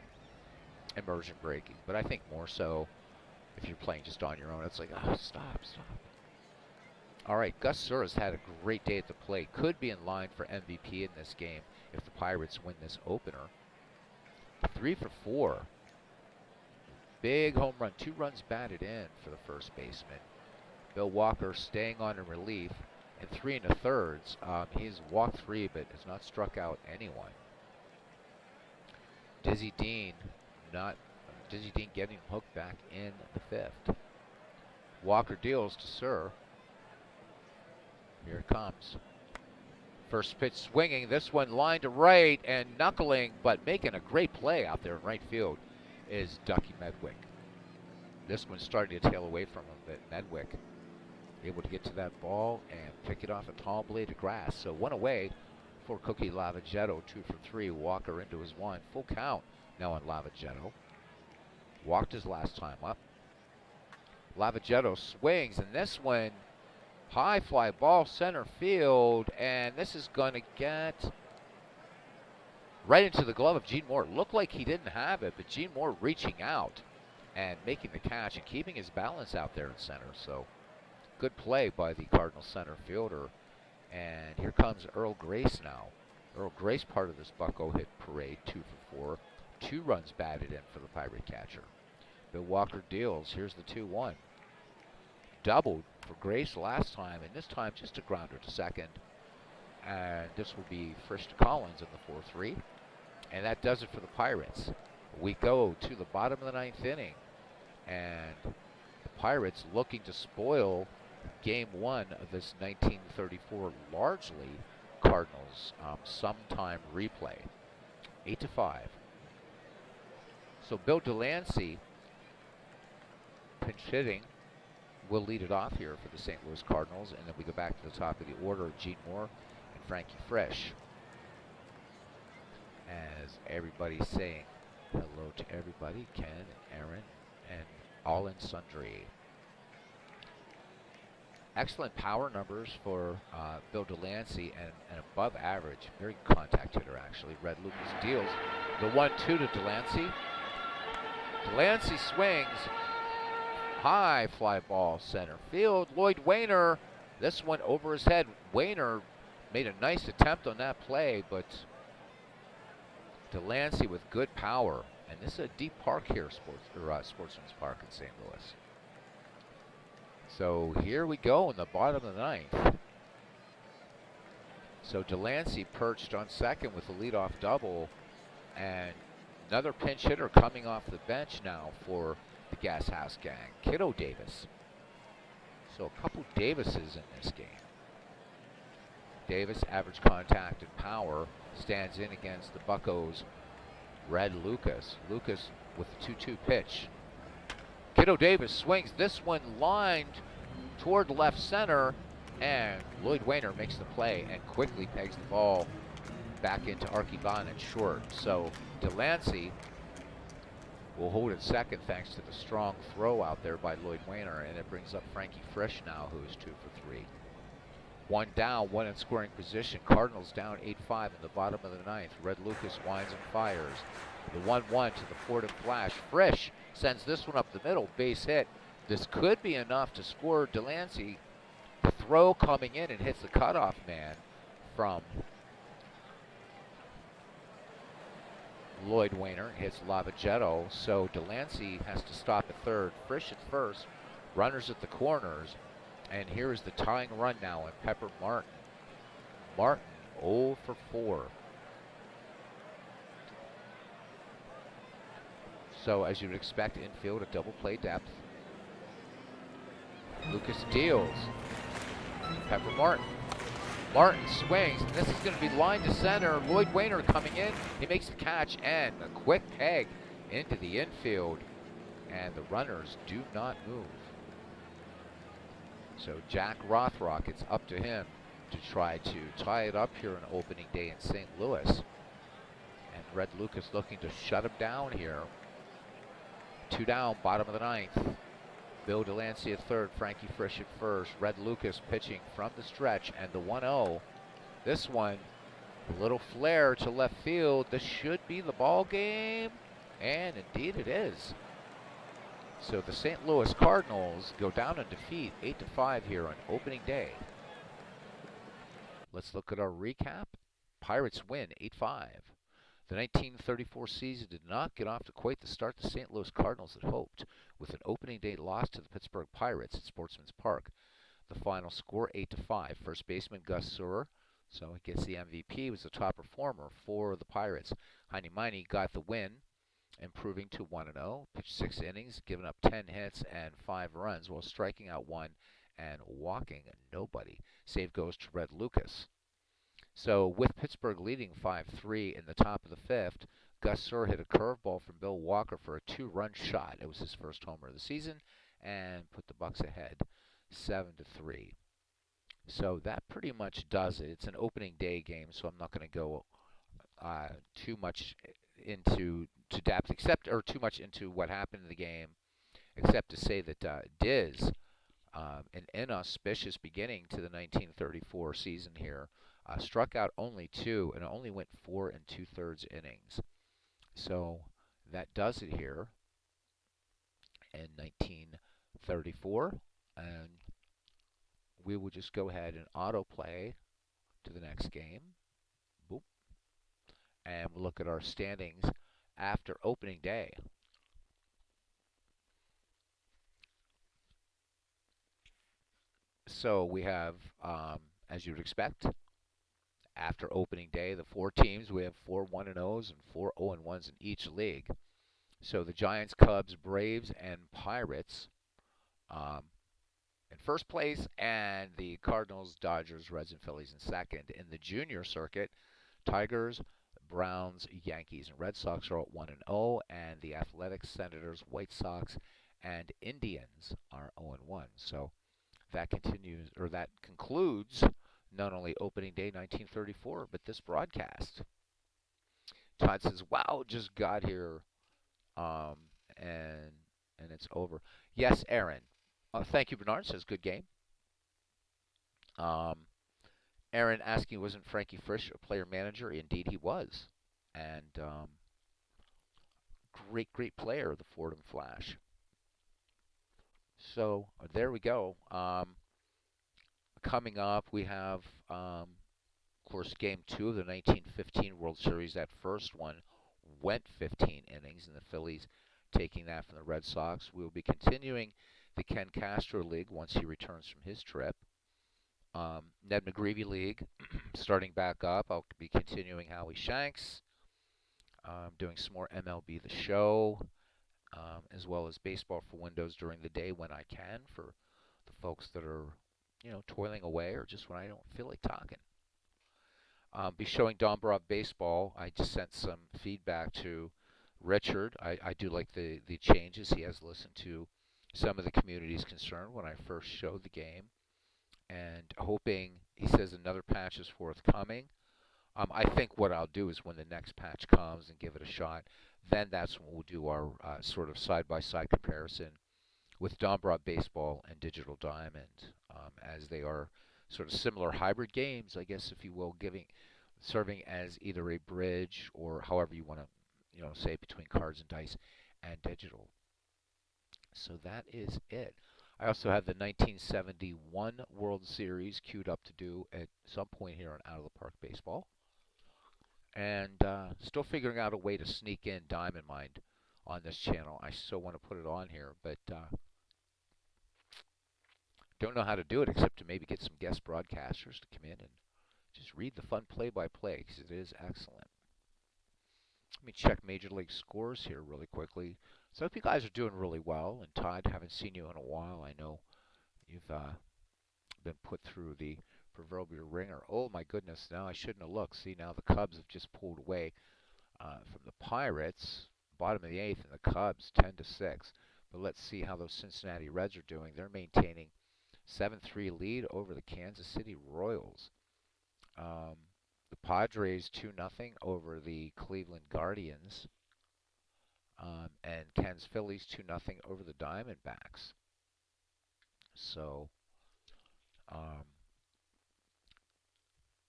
immersion breaking. But I think more so if you're playing just on your own, it's like, oh, stop. All right, Gus Suhr has had a great day at the plate. Could be in line for MVP in this game if the Pirates win this opener. 3 for 4. Big home run. 2 runs batted in for the first baseman. Bill Walker staying on in relief. And 3 1/3. He's walked 3 but has not struck out anyone. Dizzy Dean getting hooked back in the 5th. Walker deals to Suhr. Here it comes. First pitch swinging. This one lined to right and knuckling, but making a great play out there in right field is Ducky Medwick. This one's starting to tail away from him, but Medwick able to get to that ball and pick it off a tall blade of grass. So one away for Cookie Lavagetto, 2 for 3. Walker into his one. Full count now on Lavagetto. Walked his last time up. Lavagetto swings, and this one, high fly ball center field, and this is going to get right into the glove of Gene Moore. Looked like he didn't have it, but Gene Moore reaching out and making the catch and keeping his balance out there in center. So good play by the Cardinals center fielder. And here comes Earl Grace now. Earl Grace part of this Bucko hit parade, 2 for 4. 2 runs batted in for the Pirate catcher. Bill Walker deals. Here's the 2-1. Doubled for Grace last time, and this time just a grounder to second. And this will be Frisch to Collins in the 4-3. And that does it for the Pirates. We go to the bottom of the 9th inning, and the Pirates looking to spoil Game 1 of this 1934 largely Cardinals sometime replay. 8-5. So Bill Delancey, pinch hitting, will lead it off here for the St. Louis Cardinals, and then we go back to the top of the order, Gene Moore and Frankie Frisch. As everybody's saying hello to everybody, Ken and Aaron and all in sundry. Excellent power numbers for Bill Delancey, and an above average, very good contact hitter actually. Red Lucas deals the 1-2 to Delancey. Delancey swings, high fly ball center field. Lloyd Wainer, this one over his head. Wainer made a nice attempt on that play, but Delancey with good power. And this is a deep park here, Sportsman's Park in St. Louis. So here we go in the bottom of the 9th. So Delancey perched on second with a leadoff double, and another pinch hitter coming off the bench now for the Gas House gang, Kiddo Davis. So a couple Davises in this game. Davis, average contact and power, stands in against the Buccos' Red Lucas. Lucas with the 2-2 pitch. Kiddo Davis swings. This one lined toward left center, and Lloyd Wainer makes the play and quickly pegs the ball back into Archibald at short. So Delancey will hold at second thanks to the strong throw out there by Lloyd Wainer, and it brings up Frankie Frisch now, who is 2 for 3. One down, one in scoring position. Cardinals down 8-5 in the bottom of the 9th. Red Lucas winds and fires. The 1-1 to the Fordham Flash. Frisch sends this one up the middle, base hit. This could be enough to score Delancey. The throw coming in and hits the cutoff man from Lloyd Wainer, hits Lavagetto. So Delancey has to stop at third. Frisch at first, runners at the corners. And here is the tying run now on Pepper Martin. Martin 0 for 4. So as you would expect, infield, a double play depth. Lucas deals. Pepper Martin. Martin swings, and this is going to be line to center. Lloyd Wainer coming in. He makes the catch and a quick peg into the infield. And the runners do not move. So Jack Rothrock, it's up to him to try to tie it up here on opening day in St. Louis. And Red Lucas looking to shut him down here. 2 down, bottom of the 9th. Bill Delancey at third, Frankie Frisch at first. Red Lucas pitching from the stretch, and the 1-0. This one, a little flare to left field. This should be the ball game, and indeed it is. So the St. Louis Cardinals go down in defeat, 8-5 here on opening day. Let's look at our recap. Pirates win 8-5. The 1934 season did not get off to quite the start the St. Louis Cardinals had hoped, with an opening day loss to the Pittsburgh Pirates at Sportsman's Park. The final score 8-5. First baseman Gus Seurer, so he gets the MVP, was the top performer for the Pirates. Heine Meine got the win, improving to 1-0, pitched 6 innings, given up 10 hits and 5 runs while striking out 1 and walking nobody. Save goes to Red Lucas. So with Pittsburgh leading 5-3 in the top of the fifth, Gus Surr hit a curveball from Bill Walker for a two-run shot. It was his first homer of the season, and put the Bucks ahead 7-3. So that pretty much does it. It's an opening day game, so I'm not going to go too much into to depth, except or too much into what happened in the game, except to say that Diz, an inauspicious beginning to the 1934 season here, struck out only two and only went 4 2/3 innings. So that does it here in 1934, and we will just go ahead and autoplay to the next game. Boop. And we'll look at our standings after opening day. So we have, as you'd expect, after opening day, the four teams, we have 4 1-0s and 4 0-1s in each league. So the Giants, Cubs, Braves, and Pirates um, in first place, and the Cardinals, Dodgers, Reds, and Phillies in second. In the junior circuit, Tigers, Browns, Yankees, and Red Sox are at 1-0, and the Athletics, Senators, White Sox, and Indians are 0-1. So that continues, or that concludes not only opening day 1934, but this broadcast. Todd says, "Wow, just got here, um, and and it's over." Yes, Aaron. Thank you, Bernard. Says good game. Um, Aaron asking, wasn't Frankie Frisch a player manager? Indeed, he was, and great player, the Fordham Flash. So there we go. Coming up, we have, of course, Game 2 of the 1915 World Series. That first one went 15 innings, and the Phillies taking that from the Red Sox. We will be continuing the Ken Castro League once he returns from his trip. Ned McGreevy League starting back up. I'll be continuing Howie Shanks, doing some more MLB The Show, as well as Baseball for Windows during the day when I can for the folks that are, toiling away or just when I don't feel like talking. Be showing Don Broad Baseball. I just sent some feedback to Richard. I do like the changes. He has listened to some of the community's concern when I first showed the game, and hoping, he says another patch is forthcoming. I think what I'll do is when the next patch comes and give it a shot, then that's when we'll do our sort of side-by-side comparison with Don Broad Baseball and Digital Diamond, as they are sort of similar hybrid games, I guess, if you will, serving as either a bridge or however you want to, say between cards and dice and digital. So that is it. I also have the 1971 World Series queued up to do at some point here on Out of the Park Baseball. And still figuring out a way to sneak in Diamond Mind on this channel. I still want to put it on here, but don't know how to do it except to maybe get some guest broadcasters to come in and just read the fun play-by-play because it is excellent. Let me check Major League scores here really quickly. So I hope you guys are doing really well. And Todd, haven't seen you in a while. I know you've been put through the proverbial ringer. Oh my goodness! Now I shouldn't have looked. See, now the Cubs have just pulled away from the Pirates, bottom of the eighth, and the Cubs 10-6. But let's see how those Cincinnati Reds are doing. They're maintaining 7-3 lead over the Kansas City Royals. The Padres 2-0 over the Cleveland Guardians. And Ken's Phillies 2-0 over the Diamondbacks. So,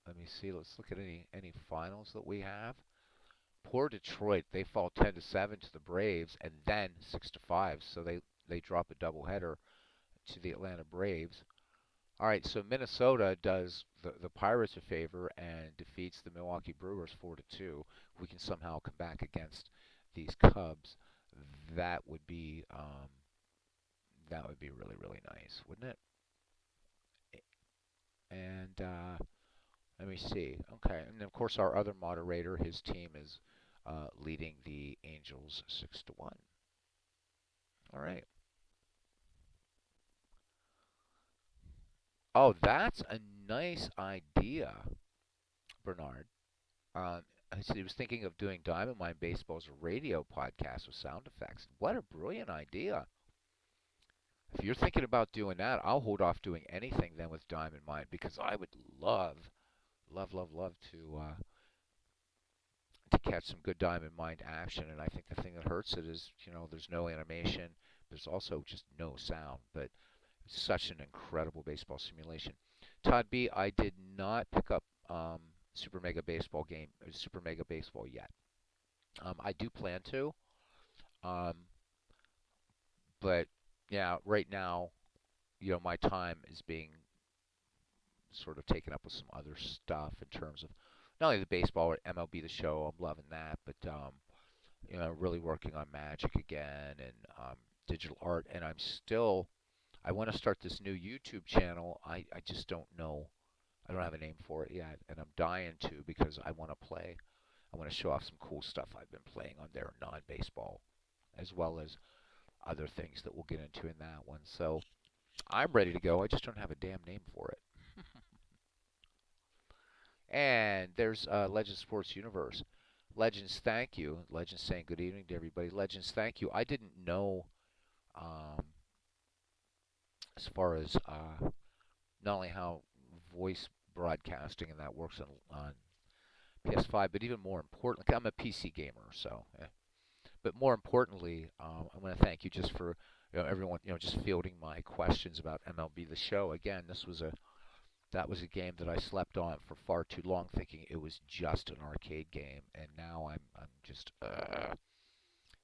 let me see. Let's look at any finals that we have. Poor Detroit, they fall 10-7 to the Braves, and then 6-5. So they drop a doubleheader to the Atlanta Braves. All right, so Minnesota does the Pirates a favor and defeats the Milwaukee Brewers 4-2. We can somehow come back against these Cubs. That would be really nice, wouldn't it? And let me see. Okay, and of course our other moderator, his team is leading the Angels 6-1. All right. Oh, that's a nice idea. Bernard. He was thinking of doing Diamond Mine Baseball's radio podcast with sound effects. What a brilliant idea! If you're thinking about doing that, I'll hold off doing anything then with Diamond Mine because I would love to catch some good Diamond Mine action. And I think the thing that hurts it is, there's no animation. There's also just no sound. But it's such an incredible baseball simulation. Todd B, I did not pick up Super Mega Baseball yet. I do plan to, um, but yeah, right now, my time is being sort of taken up with some other stuff in terms of not only the baseball or MLB the Show. I'm loving that, but really working on Magic again and digital art. And I want to start this new YouTube channel. I just don't know. I don't have a name for it yet, and I'm dying to because I want to play. I want to show off some cool stuff I've been playing on there, non-baseball, as well as other things that we'll get into in that one. So I'm ready to go. I just don't have a damn name for it. And there's Legends Sports Universe. Legends, thank you. Legends saying good evening to everybody. Legends, thank you. I didn't know um, as far as not only how voice broadcasting and that works on PS5, but even more importantly, I'm a PC gamer, so. But more importantly, I want to thank you just for everyone just fielding my questions about MLB The Show. Again, that was a game that I slept on for far too long, thinking it was just an arcade game, and now I'm just.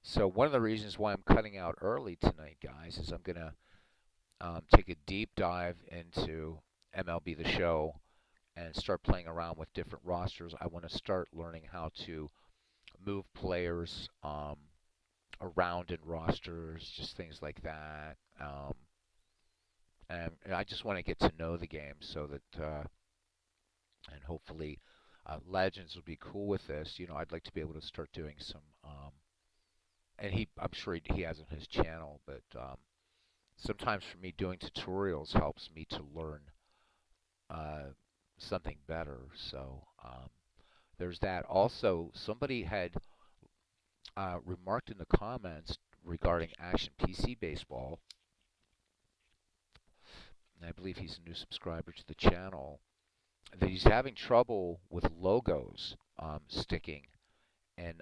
So one of the reasons why I'm cutting out early tonight, guys, is I'm gonna take a deep dive into MLB The Show and start playing around with different rosters. I want to start learning how to move players around in rosters, just things like that. And I just want to get to know the game so that, and hopefully, Legends will be cool with this. I'd like to be able to start doing some, and I'm sure he has on his channel, but sometimes for me doing tutorials helps me to learn uh, something better. So there's that. Also, somebody had remarked in the comments regarding Action PC Baseball, and I believe he's a new subscriber to the channel, that he's having trouble with logos sticking in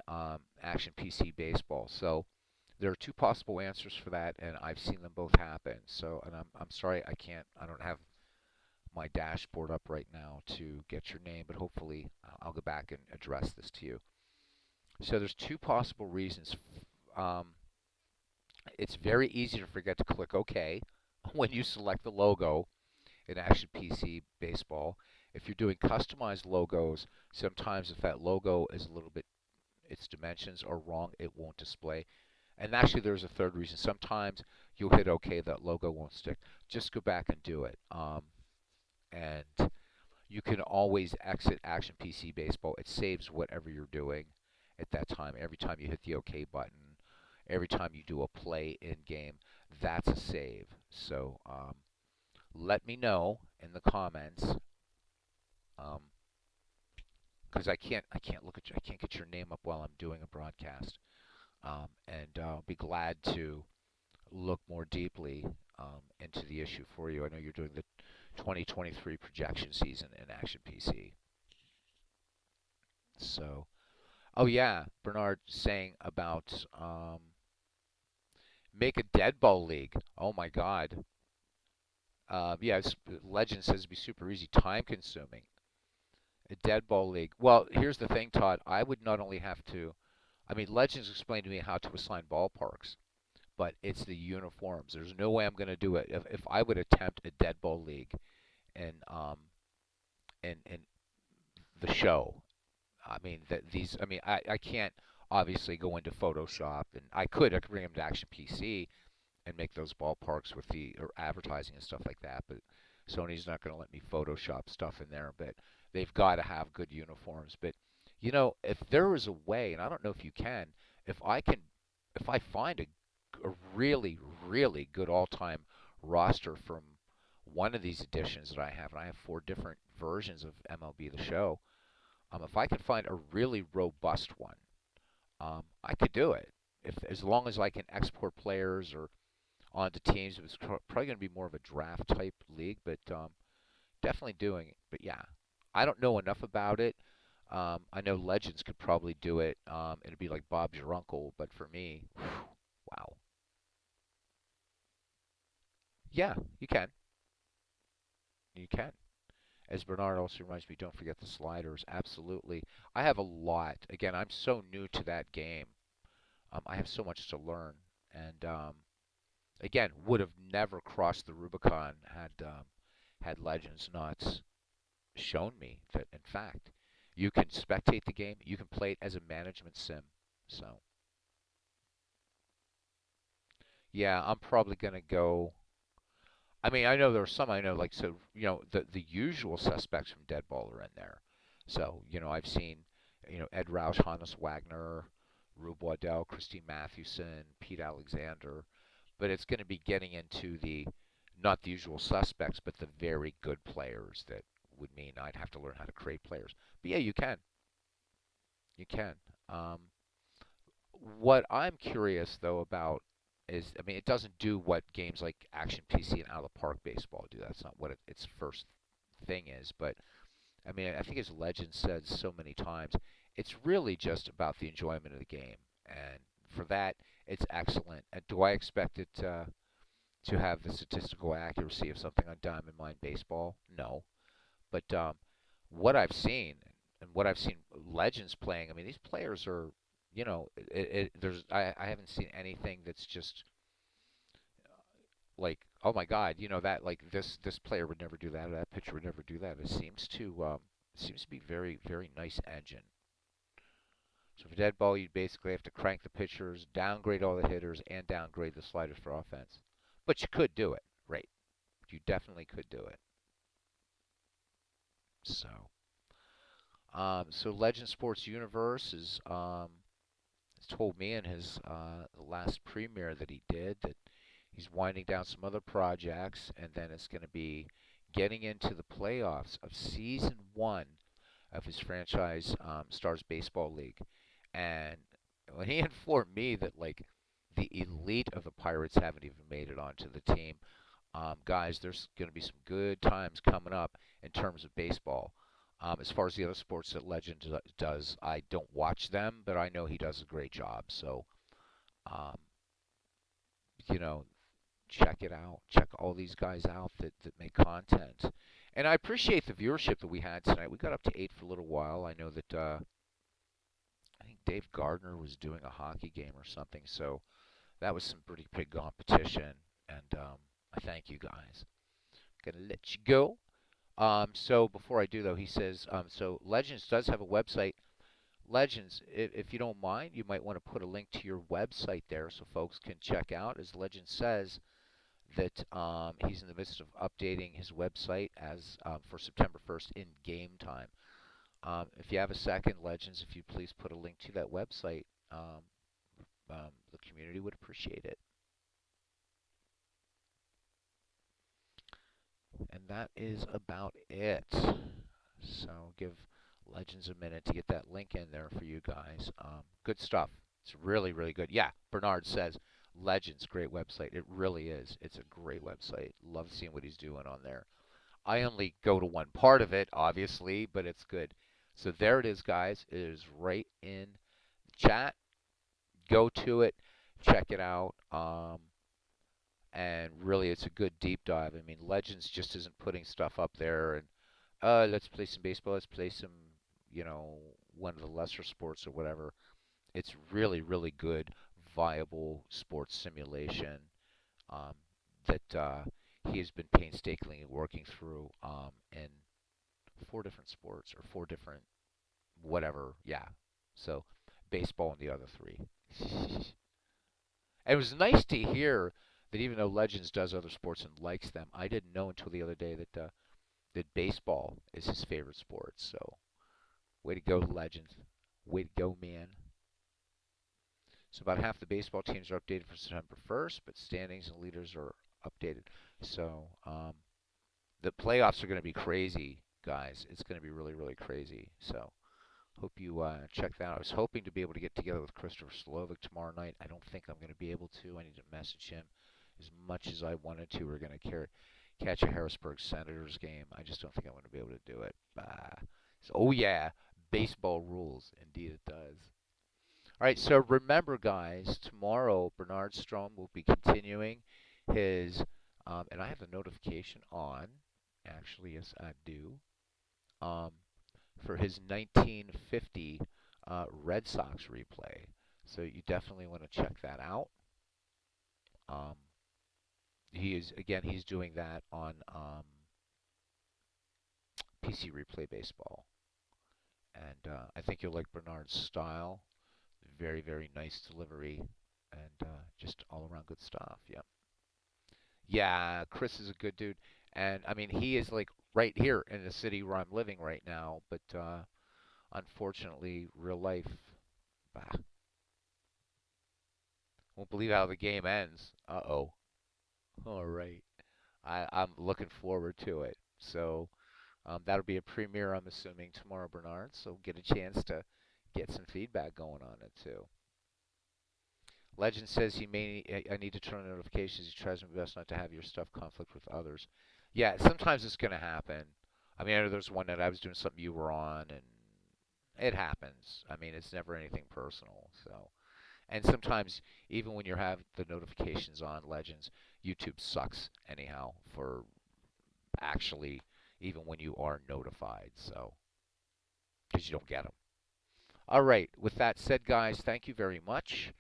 Action PC Baseball. So there are two possible answers for that, and I've seen them both happen. So, and I'm sorry I don't have my dashboard up right now to get your name, but hopefully I'll go back and address this to you. So there's two possible reasons. Um, it's very easy to forget to click OK when you select the logo in Action PC Baseball. If you're doing customized logos, sometimes if that logo is a little bit, its dimensions are wrong, it won't display. And actually, there's a third reason. Sometimes you'll hit OK, that logo won't stick. Just go back and do it. And you can always exit Action PC Baseball. It saves whatever you're doing at that time. Every time you hit the OK button, every time you do a play in game, that's a save. So let me know in the comments, because I can't look at you. I can't get your name up while I'm doing a broadcast, and I'll be glad to look more deeply into the issue for you. I know you're doing the 2023 projection season in Action PC. So, oh yeah, Bernard saying about make a dead ball league. Oh my God. Yeah, Legend says it'd be super easy, time consuming. A dead ball league. Well, here's the thing, Todd. I would not only have to, I mean, Legends explained to me how to assign ballparks, but it's the uniforms. There's no way I'm going to do it. If I would attempt a dead ball league in in the show, I mean I can't obviously go into Photoshop, and I could bring them to Action PC and make those ballparks with the or advertising and stuff like that, but Sony's not going to let me Photoshop stuff in there. But they've got to have good uniforms. But if there was a way, and I don't know if you can, if I can, if I find a really really good all-time roster from one of these editions that I have, and I have 4 different versions of MLB The Show. If I could find a really robust one, I could do it. If as long as I can export players or onto teams, it was probably going to be more of a draft type league, but definitely doing it. But yeah, I don't know enough about it. I know Legends could probably do it. It'd be like Bob's your uncle, but for me, whew, wow. Yeah, you can. You can. As Bernard also reminds me, don't forget the sliders. Absolutely. I have a lot. Again, I'm so new to that game. I have so much to learn. And again, would have never crossed the Rubicon had Legends not shown me that, in fact, you can spectate the game, you can play it as a management sim. So, yeah, I'm probably going to go. I mean, I know there are some I know, like, so, the usual suspects from Deadball are in there. So, I've seen, Ed Roush, Hannes Wagner, Rube Waddell, Christine Mathewson, Pete Alexander. But it's going to be getting into not the usual suspects, but the very good players that would mean I'd have to learn how to create players. But yeah, you can. You can. Um, what I'm curious though about is, I mean, it doesn't do what games like Action PC and Out of the Park Baseball do. That's not what its first thing is. But I mean, I think as Legend said so many times, it's really just about the enjoyment of the game, and for that, it's excellent. And do I expect it to have the statistical accuracy of something on Diamond Mine Baseball? No, but what I've seen and what I've seen legends playing, I mean, these players are, I haven't seen anything that's just like, oh my God, that like this player would never do that, or that pitcher would never do that. It seems to be very very nice engine. So for dead ball, you'd basically have to crank the pitchers, downgrade all the hitters, and downgrade the sliders for offense. But you could do it, right? You definitely could do it. So Legend Sports Universe has told me in his last premiere that he did that he's winding down some other projects, and then it's going to be getting into the playoffs of season one of his franchise Stars Baseball League. And when he informed me that like the elite of the Pirates haven't even made it onto the team, guys, there's going to be some good times coming up in terms of baseball. As far as the other sports that Legend does, I don't watch them, but I know he does a great job. So, um, you know, check it out. Check all these guys out that make content. And I appreciate the viewership that we had tonight. We got up to 8 for a little while. I know that I think Dave Gardner was doing a hockey game or something, so that was some pretty big competition. And I thank you guys. Gonna let you go. So before I do though, he says, so Legends does have a website. Legends, if you don't mind, you might want to put a link to your website there so folks can check out. As Legend says, that he's in the midst of updating his website as for September 1st in game time. If you have a second, Legends, if you please put a link to that website, the community would appreciate it. And that is about it. So give Legends a minute to get that link in there for you guys. Good stuff. It's really, really good. Yeah, Bernard says Legends, great website. It really is. It's a great website. Love seeing what he's doing on there. I only go to one part of it, obviously, but it's good. So there it is, guys. It is right in the chat. Go to it, check it out. And really, it's a good deep dive. I mean, Legends just isn't putting stuff up there and let's play some baseball. Let's play some, one of the lesser sports or whatever. It's really, really good, viable sports simulation um, that he has been painstakingly working through in 4 different sports or 4 different whatever. Yeah. So baseball and the other three. And it was nice to hear that even though Legends does other sports and likes them, I didn't know until the other day that baseball is his favorite sport. So way to go, Legends. Way to go, man. So about half the baseball teams are updated for September 1st, but standings and leaders are updated. So the playoffs are going to be crazy, guys. It's going to be really, really crazy. So Hope you check that out. I was hoping to be able to get together with Christopher Slovic tomorrow night. I don't think I'm going to be able to. I need to message him as much as I wanted to. We're going to catch a Harrisburg Senators game. I just don't think I'm going to be able to do it. Oh, yeah, baseball rules. Indeed, it does. All right, so remember, guys, tomorrow Bernard Strom will be continuing his, and I have the notification on. Actually, yes, I do. Um, for his 1950 Red Sox replay. So you definitely want to check that out. Um, he's doing that on PC Replay Baseball, and I think you'll like Bernard's style. Very, very nice delivery, and just all around good stuff. Yeah. Yeah, Chris is a good dude, and I mean he is like right here in the city where I'm living right now, but unfortunately, real life. Bah, won't believe how the game ends. Uh-oh. All right. I'm looking forward to it. So that'll be a premiere, I'm assuming, tomorrow, Bernard. So get a chance to get some feedback going on it too. Legend says he may. I need to turn on notifications. He tries my best not to have your stuff conflict with others. Yeah, sometimes it's gonna happen. I mean, I know there's one that I was doing something you were on, and it happens. I mean, it's never anything personal. So, and sometimes even when you have the notifications on, Legends, YouTube sucks anyhow for actually even when you are notified. So, because you don't get them. All right. With that said, guys, thank you very much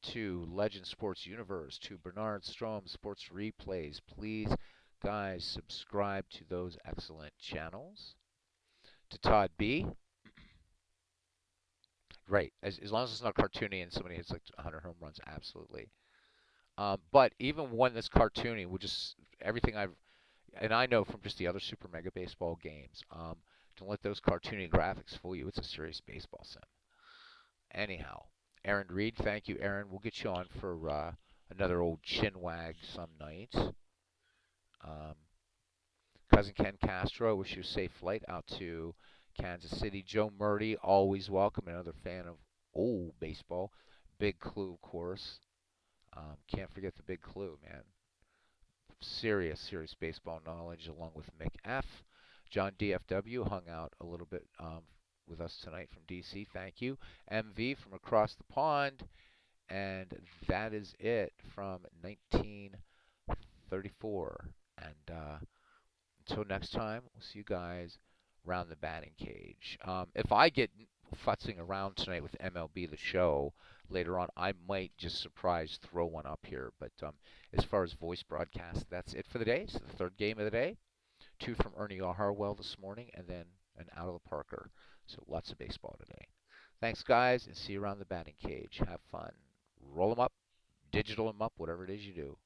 to Legend Sports Universe, to Bernard Strom Sports Replays. Please, guys, subscribe to those excellent channels. To Todd B. Right. As long as it's not cartoony and somebody hits like 100 home runs, absolutely. But even when it's cartoony, we'll just everything I've and I know from just the other Super Mega Baseball games, don't let those cartoony graphics fool you. It's a serious baseball sim. Anyhow, Aaron Reed, thank you, Aaron. We'll get you on for another old chin wag some night. Um, Cousin Ken Castro, wish you a safe flight out to Kansas City. Joe Murdy, always welcome. Another fan of old baseball. Big Clue, of course. Can't forget the Big Clue, man. Serious, serious baseball knowledge, along with Mick F. John DFW hung out a little bit with us tonight from DC. Thank you. MV from across the pond. And that is it from 1934. And until next time, we'll see you guys around the batting cage. If I get futzing around tonight with MLB The Show later on, I might just surprise throw one up here. But as far as voice broadcast, that's it for the day. It's the third game of the day. Two from Ernie Harwell this morning, and then an out of the Parker. So lots of baseball today. Thanks, guys, and see you around the batting cage. Have fun. Roll them up, digital them up, whatever it is you do.